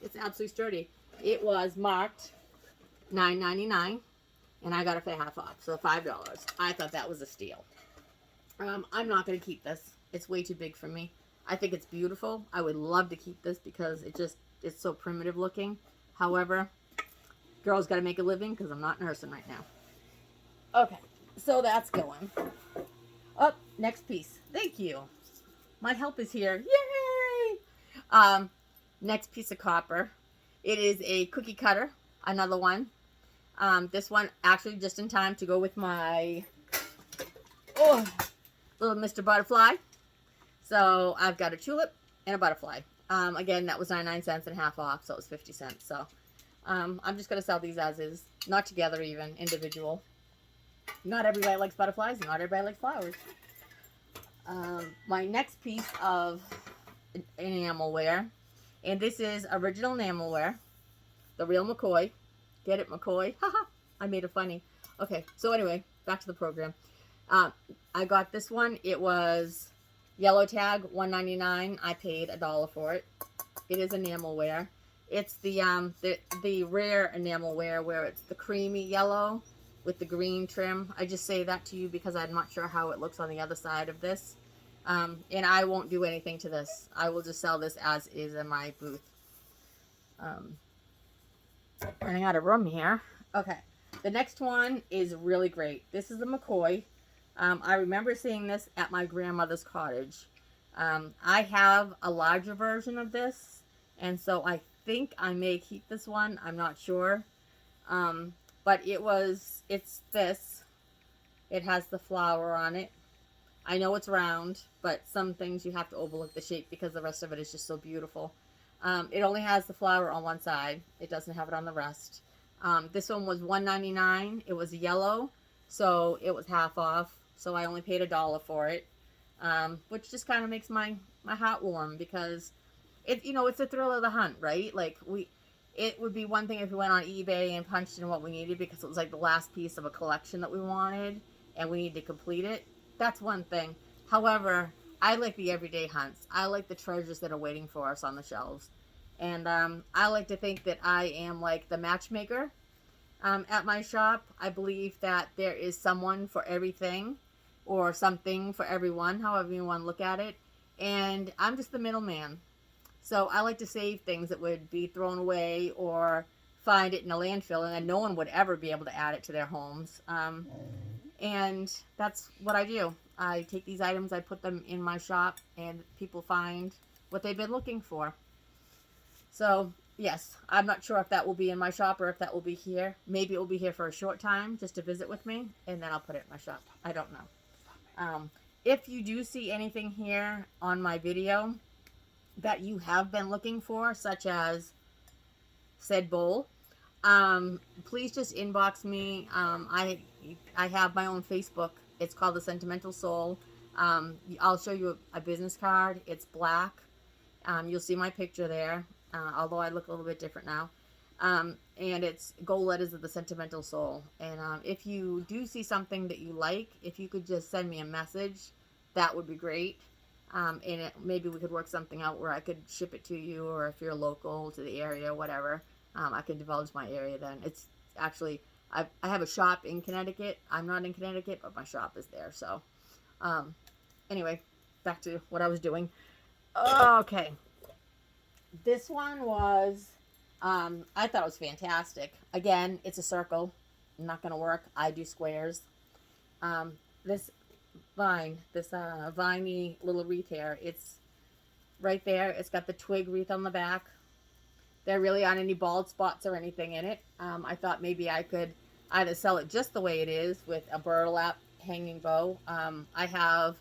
It's absolutely sturdy. It was marked $9.99 and I got it for half off. So $5. I thought that was a steal. I'm not going to keep this. It's way too big for me. I think it's beautiful. I would love to keep this because it's so primitive looking. However, girl's got to make a living because I'm not nursing right now. Okay, so that's going. Oh, next piece. Thank you. My help is here. Yay! Next piece of copper. It is a cookie cutter. Another one. This one actually just in time to go with my little Mr. Butterfly. So I've got a tulip and a butterfly. Again, that was 99 cents and half off, so it was 50 cents. So I'm just going to sell these as is. Not together even, individual. Not everybody likes butterflies. Not everybody likes flowers. My next piece of enamelware. And this is original enamelware. The real McCoy. Get it, McCoy? Haha. I made it funny. Okay, so anyway, back to the program. I got this one. It was yellow tag, $1.99. I paid $1 for it. It is enamelware. It's the rare enamelware where it's the creamy yellow with the green trim. I just say that to you because I'm not sure how it looks on the other side of this. And I won't do anything to this. I will just sell this as is in my booth. Running out of room here. Okay. The next one is really great. This is the McCoy. I remember seeing this at my grandmother's cottage. I have a larger version of this, and so I think I may keep this one. I'm not sure. But it's this. It has the flower on it. I know it's round, but some things you have to overlook the shape because the rest of it is just so beautiful. It only has the flower on one side. It doesn't have it on the rest. This one was $1.99. It was yellow, so it was half off. So I only paid $1 for it, which just kind of makes my heart warm because it's a thrill of the hunt, right? Like it would be one thing if we went on eBay and punched in what we needed because it was like the last piece of a collection that we wanted and we needed to complete it. That's one thing. However, I like the everyday hunts. I like the treasures that are waiting for us on the shelves. And I like to think that I am like the matchmaker at my shop. I believe that there is someone for everything or something for everyone, however you want to look at it. And I'm just the middleman. So I like to save things that would be thrown away or find it in a landfill and then no one would ever be able to add it to their homes. And that's what I do. I take these items, I put them in my shop, and people find what they've been looking for. So, yes, I'm not sure if that will be in my shop or if that will be here. Maybe it will be here for a short time just to visit with me, and then I'll put it in my shop. I don't know. If you do see anything here on my video that you have been looking for, such as said bowl, please just inbox me. I have my own Facebook. It's called the Sentimental Soul. I'll show you a business card. It's black. You'll see my picture there, although I look a little bit different now. And it's gold letters of the Sentimental Soul. And if you do see something that you like, if you could just send me a message, that would be great. And maybe we could work something out where I could ship it to you, or if you're local to the area, whatever. I can divulge my area then. It's actually, I have a shop in Connecticut. I'm not in Connecticut, but my shop is there. So, anyway, back to what I was doing. Okay. This one was, I thought it was fantastic. Again, it's a circle. Not going to work. I do squares. This viney little wreath here, it's right there. It's got the twig wreath on the back. There really aren't any bald spots or anything in it. I thought maybe I could either sell it just the way it is with a burlap hanging bow. I have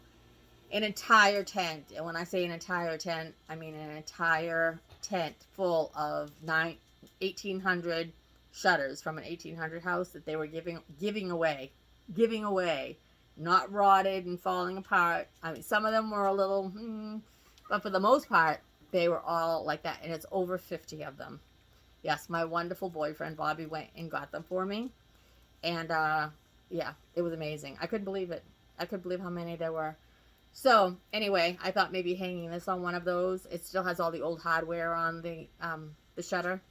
an entire tent, and when I say an entire tent, I mean an entire tent full of 1800 shutters from an 1800 house that they were giving away, not rotted and falling apart. I mean, some of them were a little, but for the most part, they were all like that, and it's over 50 of them. Yes, my wonderful boyfriend Bobby went and got them for me, and yeah, it was amazing. I couldn't believe it. I couldn't believe how many there were. So anyway, I thought maybe hanging this on one of those. It still has all the old hardware on the shutter.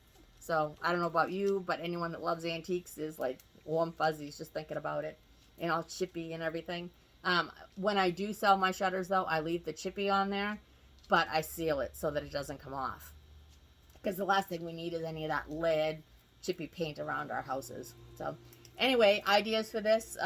So I don't know about you, but anyone that loves antiques is like warm fuzzies just thinking about it, and all chippy and everything. When I do sell my shutters, though, I leave the chippy on there, but I seal it so that it doesn't come off. Because the last thing we need is any of that lead, chippy paint around our houses. So anyway, ideas for this,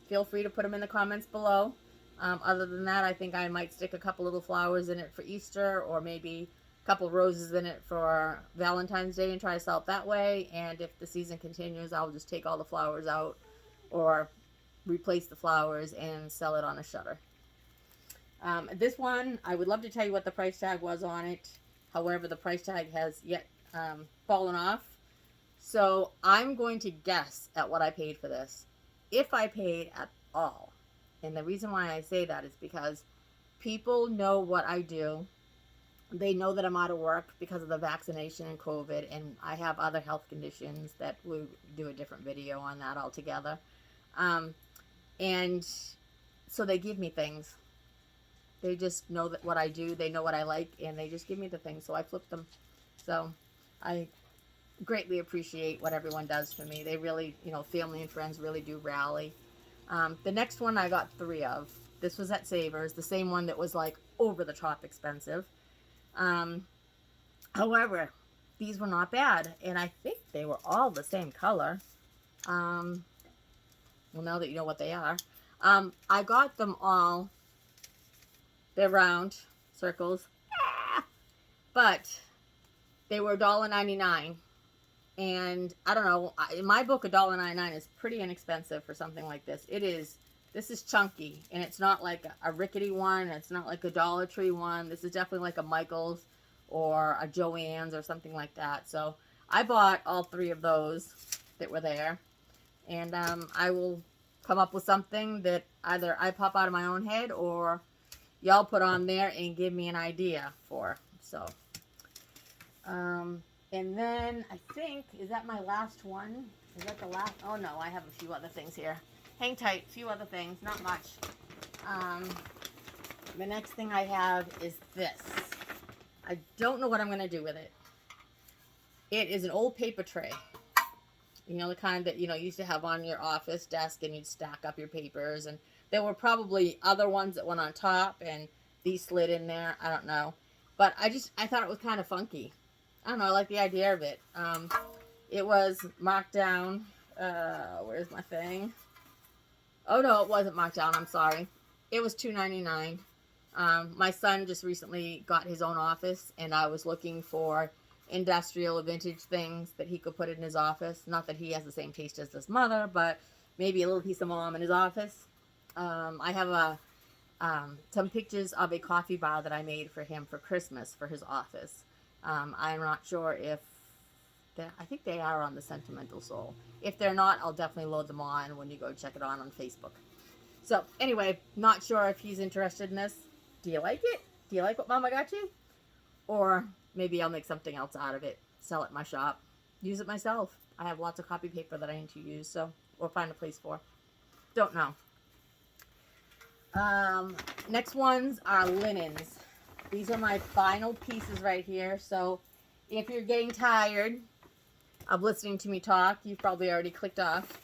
feel free to put them in the comments below. Other than that, I think I might stick a couple little flowers in it for Easter, or maybe a couple roses in it for Valentine's Day and try to sell it that way. And if the season continues, I'll just take all the flowers out or replace the flowers and sell it on a shutter. This one, I would love to tell you what the price tag was on it. However, the price tag has yet fallen off. So I'm going to guess at what I paid for this, if I paid at all. And the reason why I say that is because people know what I do. They know that I'm out of work because of the vaccination and COVID, and I have other health conditions that we'll do a different video on that altogether. And so they give me things. They just know that what I do, they know what I like, and they just give me the things, so I flip them. So I greatly appreciate what everyone does for me. They really, family and friends really do rally. The next one I got 3 of. This was at Savers, the same one that was like over the top expensive. However, these were not bad, and I think they were all the same color. Well, now that you know what they are. I got them all. They're round circles, but they were $1.99. And I don't know, in my book, $1.99 is pretty inexpensive for something like this. This is chunky, and it's not like a rickety one. It's not like a Dollar Tree one. This is definitely like a Michael's or a Joann's or something like that. So I bought all 3 of those that were there, and I will come up with something that either I pop out of my own head or y'all put on there and give me an idea for. So, and then I think, is that my last one? Is that the last? Oh no, I have a few other things here. Hang tight, a few other things, not much. The next thing I have is this. I don't know what I'm going to do with it. It is an old paper tray. You know, the kind that, you used to have on your office desk, and you'd stack up your papers. And there were probably other ones that went on top, and these slid in there. I don't know. But I thought it was kind of funky. I don't know, I like the idea of it. It was marked down. Where's my thing? Oh, no, it wasn't marked down. I'm sorry. It was $2.99. My son just recently got his own office, and I was looking for industrial vintage things that he could put in his office. Not that he has the same taste as his mother, but maybe a little piece of mom in his office. I have some pictures of a coffee bar that I made for him for Christmas for his office. I'm not sure if I think they are on the Sentimental Soul. If they're not, I'll definitely load them on when you go check it on Facebook. So anyway, not sure if he's interested in this. Do you like it? Do you like what Mama got you? Or maybe I'll make something else out of it, sell it in my shop, use it myself. I have lots of copy paper that I need to use, so, or find a place for. Don't know. Next ones are linens. These are my final pieces right here. So if you're getting tired of listening to me talk, you've probably already clicked off.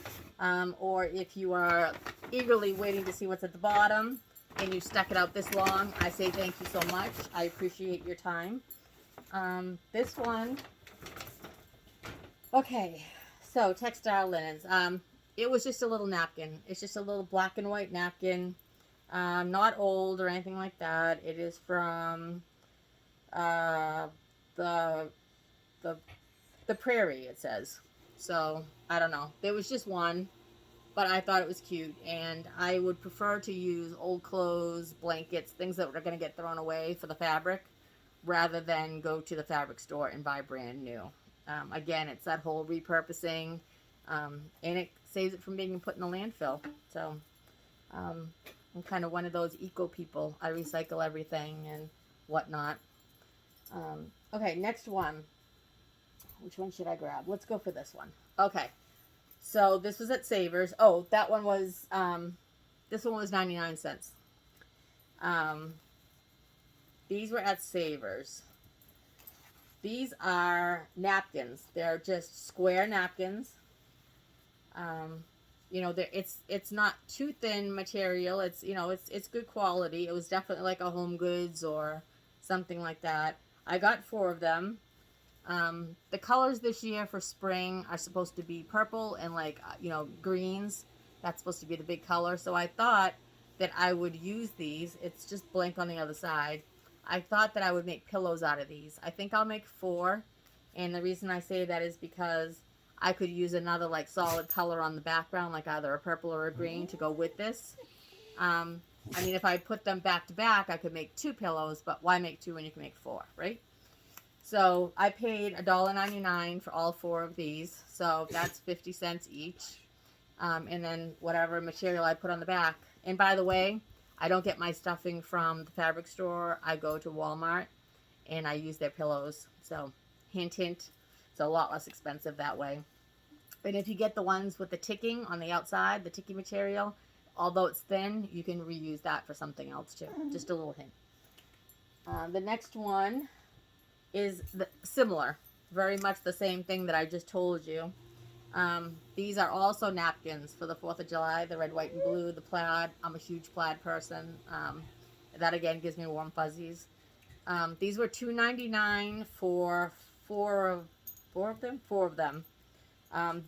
Or if you are eagerly waiting to see what's at the bottom and you stuck it out this long, I say thank you so much. I appreciate your time. This one, okay, so textile linens. It was just a little napkin. It's just a little black and white napkin. Not old or anything like that. It is from uh, the the the prairie, it says. So I don't know. There was just one, but I thought it was cute, and I would prefer to use old clothes, blankets, things that are going to get thrown away for the fabric, rather than go to the fabric store and buy brand new. Again, it's that whole repurposing, and it saves it from being put in the landfill. So I'm kind of one of those eco people. I recycle everything and whatnot. Okay, next one. Which one should I grab? Let's go for this one. Okay. So this was at Savers. Oh, that one was, this one was 99 cents. These were at Savers. These are napkins. They're just square napkins. You know, it's not too thin material. It's, you know, it's good quality. It was definitely like a Home Goods or something like that. I got 4 of them. The colors this year for spring are supposed to be purple and like, you know, greens. That's supposed to be the big color. So I thought that I would use these. It's just blank on the other side. I thought that I would make pillows out of these. I think I'll make 4. And the reason I say that is because I could use another like solid color on the background, like either a purple or a green to go with this. I mean, if I put them back to back, I could make 2 pillows, but why make 2 when you can make 4, right? So I paid $1.99 for all 4 of these. So that's 50 cents each. And then whatever material I put on the back. And by the way, I don't get my stuffing from the fabric store. I go to Walmart and I use their pillows. So hint, hint. It's a lot less expensive that way. And if you get the ones with the ticking on the outside, the ticky material, although it's thin, you can reuse that for something else too. Just a little hint. The next one is similar, very much the same thing that I just told you. These are also napkins for the 4th of July, the red, white, and blue, the plaid. I'm a huge plaid person. That again gives me warm fuzzies. These were $2.99 for 4 of them.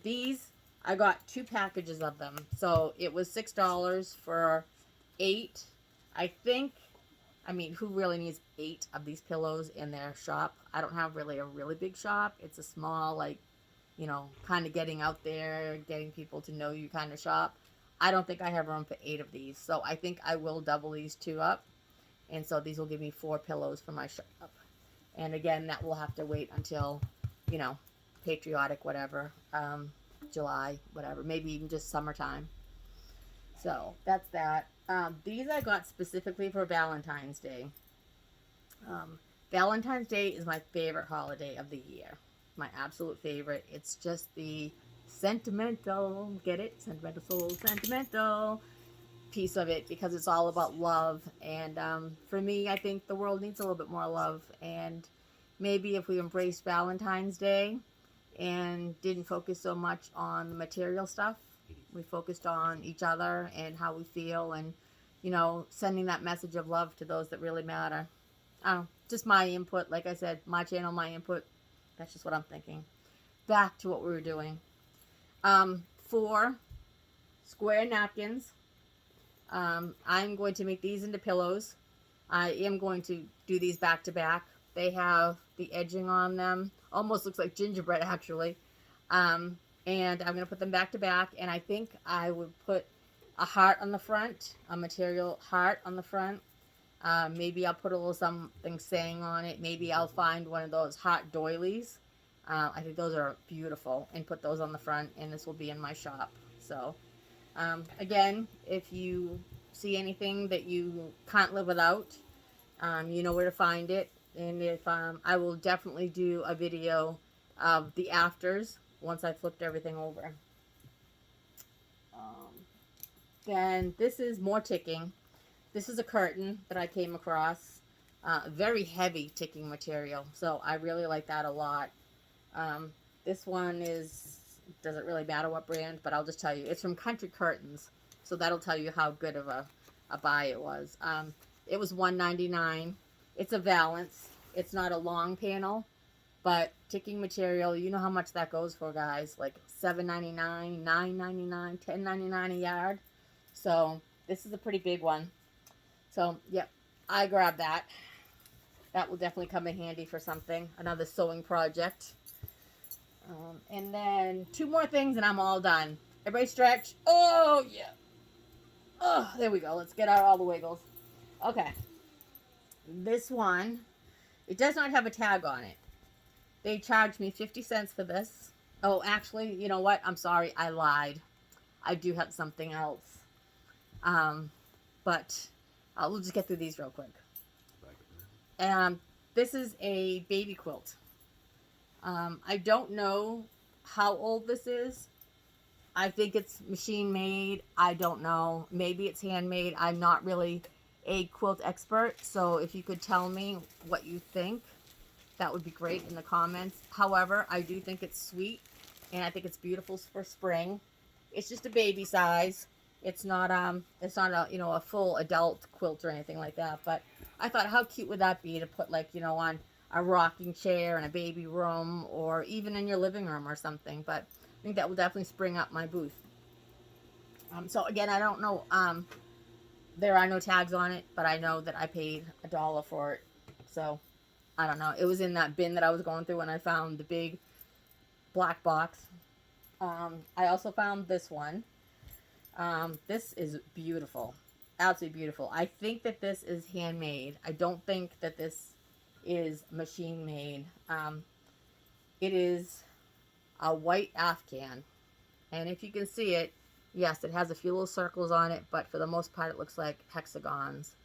These, I got 2 packages of them. So it was $6 for 8. I think, I mean, who really needs 8 of these pillows in their shop? I don't have really a really big shop. It's a small, like, you know, kind of getting out there, getting people to know you kind of shop. I don't think I have room for 8 of these. So I think I will double these 2 up. And so these will give me 4 pillows for my shop. And again, that will have to wait until, you know, patriotic, whatever, July, whatever, maybe even just summertime. So that's that. These I got specifically for Valentine's Day. Valentine's Day is my favorite holiday of the year. My absolute favorite. It's just the sentimental, get it? Sentimental soul, sentimental piece of it, because it's all about love. And for me, I think the world needs a little bit more love. And maybe if we embraced Valentine's Day and didn't focus so much on the material stuff, we focused on each other and how we feel, and, you know, sending that message of love to those that really matter. Just my input. Like I said, my channel, my input. That's just what I'm thinking. Back to what we were doing. 4 square napkins. I'm going to make these into pillows. I am going to do these back to back. They have the edging on them. Almost looks like gingerbread, actually. And I'm going to put them back to back. And I think I would put a heart on the front, a material heart on the front. Maybe I'll put a little something saying on it. Maybe I'll find one of those heart doilies. I think those are beautiful, and put those on the front. And this will be in my shop. So, again, if you see anything that you can't live without, you know where to find it. And if I will definitely do a video of the afters once I flipped everything over. Then this is more ticking. This is a curtain that I came across. Very heavy ticking material, so I really like that a lot. This one doesn't really matter what brand, but I'll just tell you, it's from Country Curtains, so that'll tell you how good of a buy it was. It was $1.99. It's a valance. It's not a long panel, but ticking material, you know how much that goes for, guys. Like $7.99, $9.99, $10.99 a yard. So this is a pretty big one. So, yep, I grabbed that. That will definitely come in handy for something. Another sewing project. And then 2 more things and I'm all done. Everybody stretch. Oh, yeah. Oh, there we go. Let's get out all the wiggles. Okay. This one, it does not have a tag on it. They charged me 50 cents for this. Oh, actually, you know what? I'm sorry. I lied. I do have something else. But we'll just get through these real quick. This is a baby quilt. I don't know how old this is. I think it's machine made. I don't know. Maybe it's handmade. I'm not really a quilt expert. So if you could tell me what you think, that would be great in the comments. However, I do think it's sweet and I think it's beautiful for spring. It's just a baby size. It's not a, you know, a full adult quilt or anything like that. But I thought, how cute would that be to put, like, you know, on a rocking chair in a baby room or even in your living room or something. But I think that will definitely spring up my booth. So again, I don't know. There are no tags on it, but I know that I paid $1 for it. So I don't know. It was in that bin that I was going through when I found the big black box. I also found this one. This is beautiful. Absolutely beautiful. I think that this is handmade. I don't think that this is machine made. It is a white Afghan. And if you can see it, yes, it has a few little circles on it, but for the most part it looks like hexagons.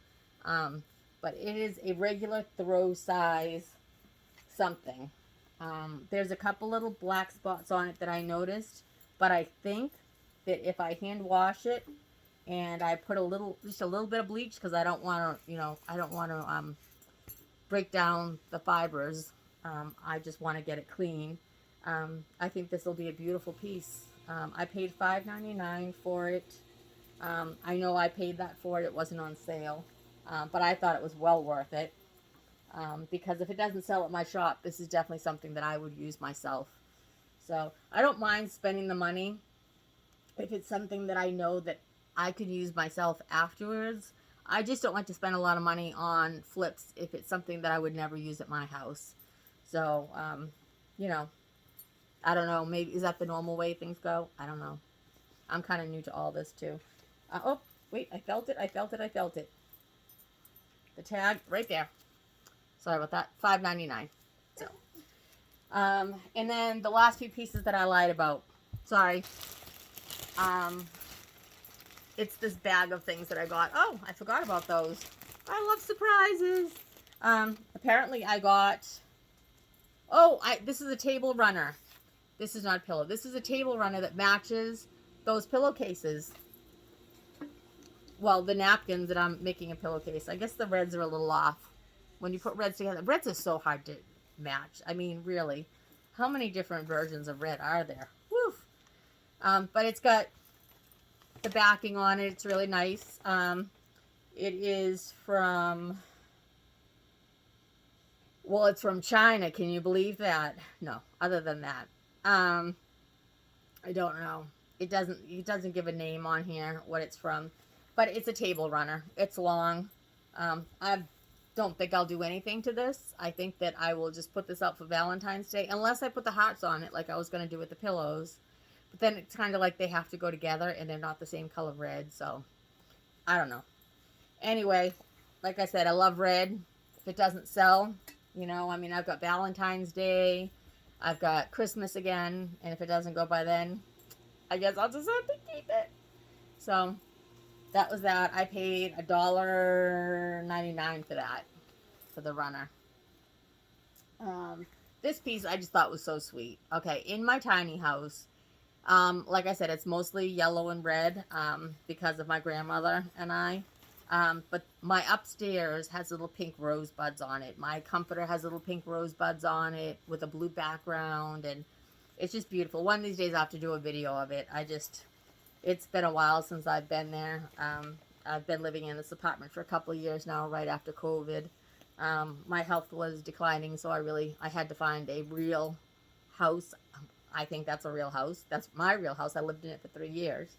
But it is a regular throw size something. There's a couple little black spots on it that I noticed, but I think that if I hand wash it and I put just a little bit of bleach, because I don't want to, you know, I don't want to break down the fibers. I just want to get it clean. I think this will be a beautiful piece. I paid $5.99 for it. I know I paid that for it. It wasn't on sale. But I thought it was well worth it. Because if it doesn't sell at my shop, this is definitely something that I would use myself. So I don't mind spending the money if it's something that I know that I could use myself afterwards. I just don't like to spend a lot of money on flips if it's something that I would never use at my house. So, you know, I don't know. Maybe, is that the normal way things go? I don't know. I'm kind of new to all this too. Oh, wait, I felt it. I felt it. I felt it. The tag right there. Sorry about that. $5.99. So, and then the last few pieces that I lied about. Sorry. It's this bag of things that I got. Oh, I forgot about those. I love surprises. Apparently I got, this is a table runner. This is not a pillow. This is a table runner that matches those pillowcases. Well, the napkins that I'm making a pillowcase. I guess the reds are a little off. When you put reds together, reds are so hard to match. I mean, really, how many different versions of red are there? Woof. But it's got the backing on it. It's really nice. It is from, well, it's from China. Can you believe that? No, other than that. I don't know. It doesn't give a name on here what it's from, but it's a table runner. It's long. I don't think I'll do anything to this. I think that I will just put this up for Valentine's Day, unless I put the hearts on it like I was going to do with the pillows. But then it's kind of like they have to go together and they're not the same color red, so I don't know. Anyway, like I said, I love red. If it doesn't sell, you know, I mean, I've got Valentine's Day, I've got Christmas again, and if it doesn't go by then, I guess I'll just have to keep it. So that was that. I paid $1.99 for that, for the runner. This piece I just thought was so sweet. Okay, in my tiny house, like I said, it's mostly yellow and red because of my grandmother and I. But my upstairs has little pink rosebuds on it. My comforter has little pink rosebuds on it with a blue background, and it's just beautiful. One of these days I have to do a video of it. It's been a while since I've been there. I've been living in this apartment for a couple of years now, right after COVID. My health was declining, so I had to find a real house. I think that's a real house. That's my real house. I lived in it for 3 years,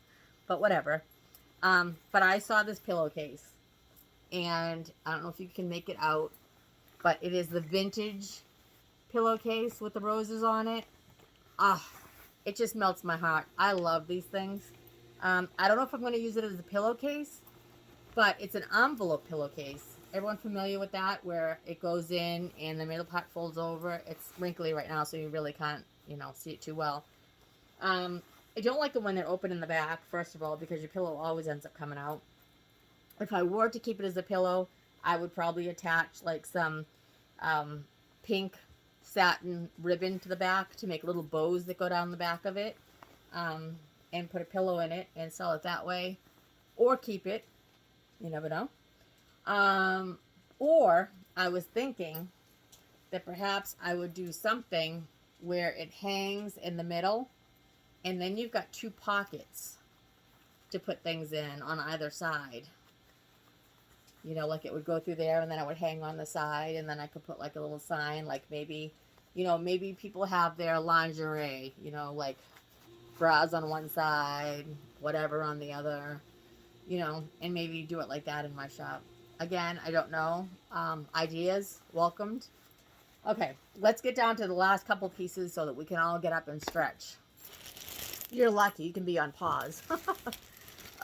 but whatever. But I saw this pillowcase, and I don't know if you can make it out, but it is the vintage pillowcase with the roses on it. Ah, it just melts my heart. I love these things. I don't know if I'm going to use it as a pillowcase, but it's an envelope pillowcase. Everyone familiar with that, where it goes in and the middle part folds over? It's wrinkly right now, so you really can't, see it too well. I don't like it when they're open in the back, first of all, because your pillow always ends up coming out. If I were to keep it as a pillow, I would probably attach like some pink satin ribbon to the back to make little bows that go down the back of it, and put a pillow in it and sell it that way, or keep it. You never know. Or I was thinking that perhaps I would do something where it hangs in the middle, and then you've got 2 pockets to put things in on either side. Like it would go through there, and then it would hang on the side, and then I could put like a little sign, like maybe people have their lingerie, like bras on one side, whatever on the other, and maybe do it like that in my shop. Again, I don't know. Ideas welcomed. Okay, let's get down to the last couple pieces so that we can all get up and stretch. You're lucky. You can be on pause.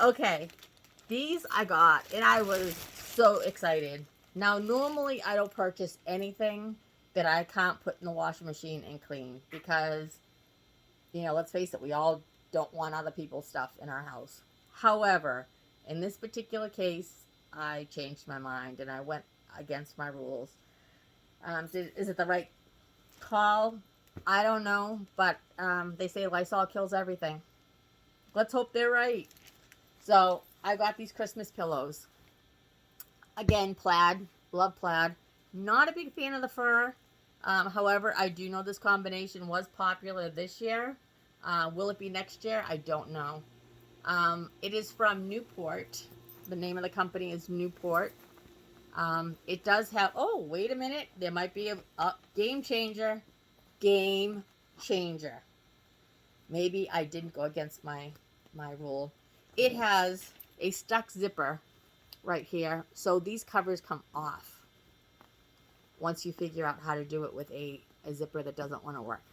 Okay, these I got, and I was so excited. Now, normally I don't purchase anything that I can't put in the washing machine and clean because, let's face it, we all don't want other people's stuff in our house. However, in this particular case, I changed my mind and I went against my rules. Is it the right call? I don't know, but they say Lysol kills everything. Let's hope they're right. So I got these Christmas pillows. Again, plaid. Love plaid. Not a big fan of the fur. However, I do know this combination was popular this year. Will it be next year? I don't know. It is from Newport. The name of the company is Newport. It does have, oh, wait a minute. There might be a game changer. Game changer. Maybe I didn't go against my rule. It has a stuck zipper right here. So these covers come off once you figure out how to do it with a zipper that doesn't want to work.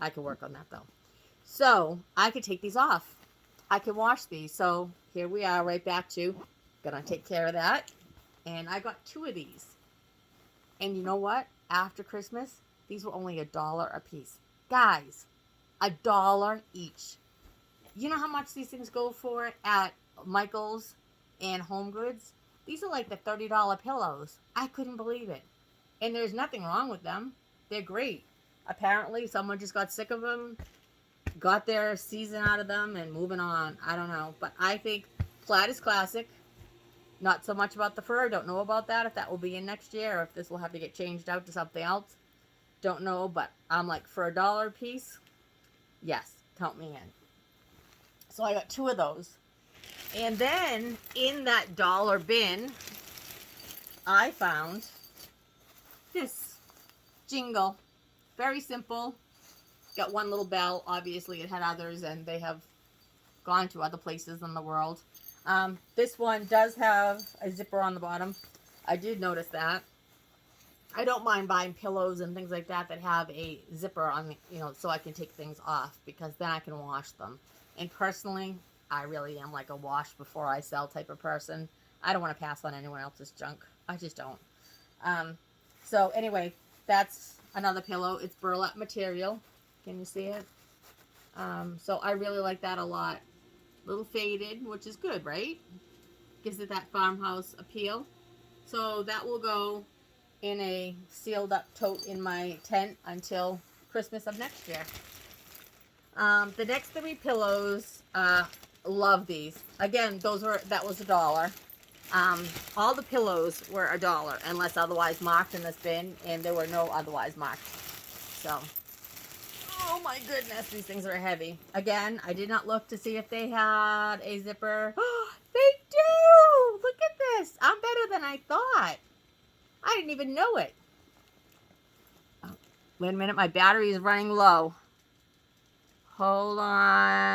I could work on that though. So I could take these off. I can wash these. So here we are, right back to gonna take care of that. And I got 2 of these. And you know what? After Christmas, these were only $1 a piece. Guys, $1 each. You know how much these things go for at Michael's and Home Goods? These are like the $30 pillows. I couldn't believe it. And there's nothing wrong with them. They're great. Apparently, someone just got sick of them, got their season out of them, and moving on. I don't know. But I think plaid is classic. Not so much about the fur. Don't know about that, if that will be in next year, or if this will have to get changed out to something else. Don't know, but I'm like, for $1 a piece, yes, count me in. So I got 2 of those. And then in that dollar bin, I found this jingle. Very simple. Got one little bell. Obviously, it had others, and they have gone to other places in the world. This one does have a zipper on the bottom. I did notice that. I don't mind buying pillows and things like that that have a zipper on, so I can take things off, because then I can wash them. And personally, I really am like a wash before I sell type of person. I don't want to pass on anyone else's junk. I just don't. So anyway, that's another pillow. It's burlap material. Can you see it? So I really like that a lot. Little faded, which is good, right? Gives it that farmhouse appeal. So that will go in a sealed up tote in my tent until Christmas of next year. The next 3 pillows, love these. Again, that was $1. All the pillows were $1 unless otherwise marked in this bin, and there were no otherwise marked. So, oh my goodness, these things are heavy. Again, I did not look to see if they had a zipper. They do! Look at this. I'm better than I thought. I didn't even know it. Oh, wait a minute, my battery is running low. Hold on.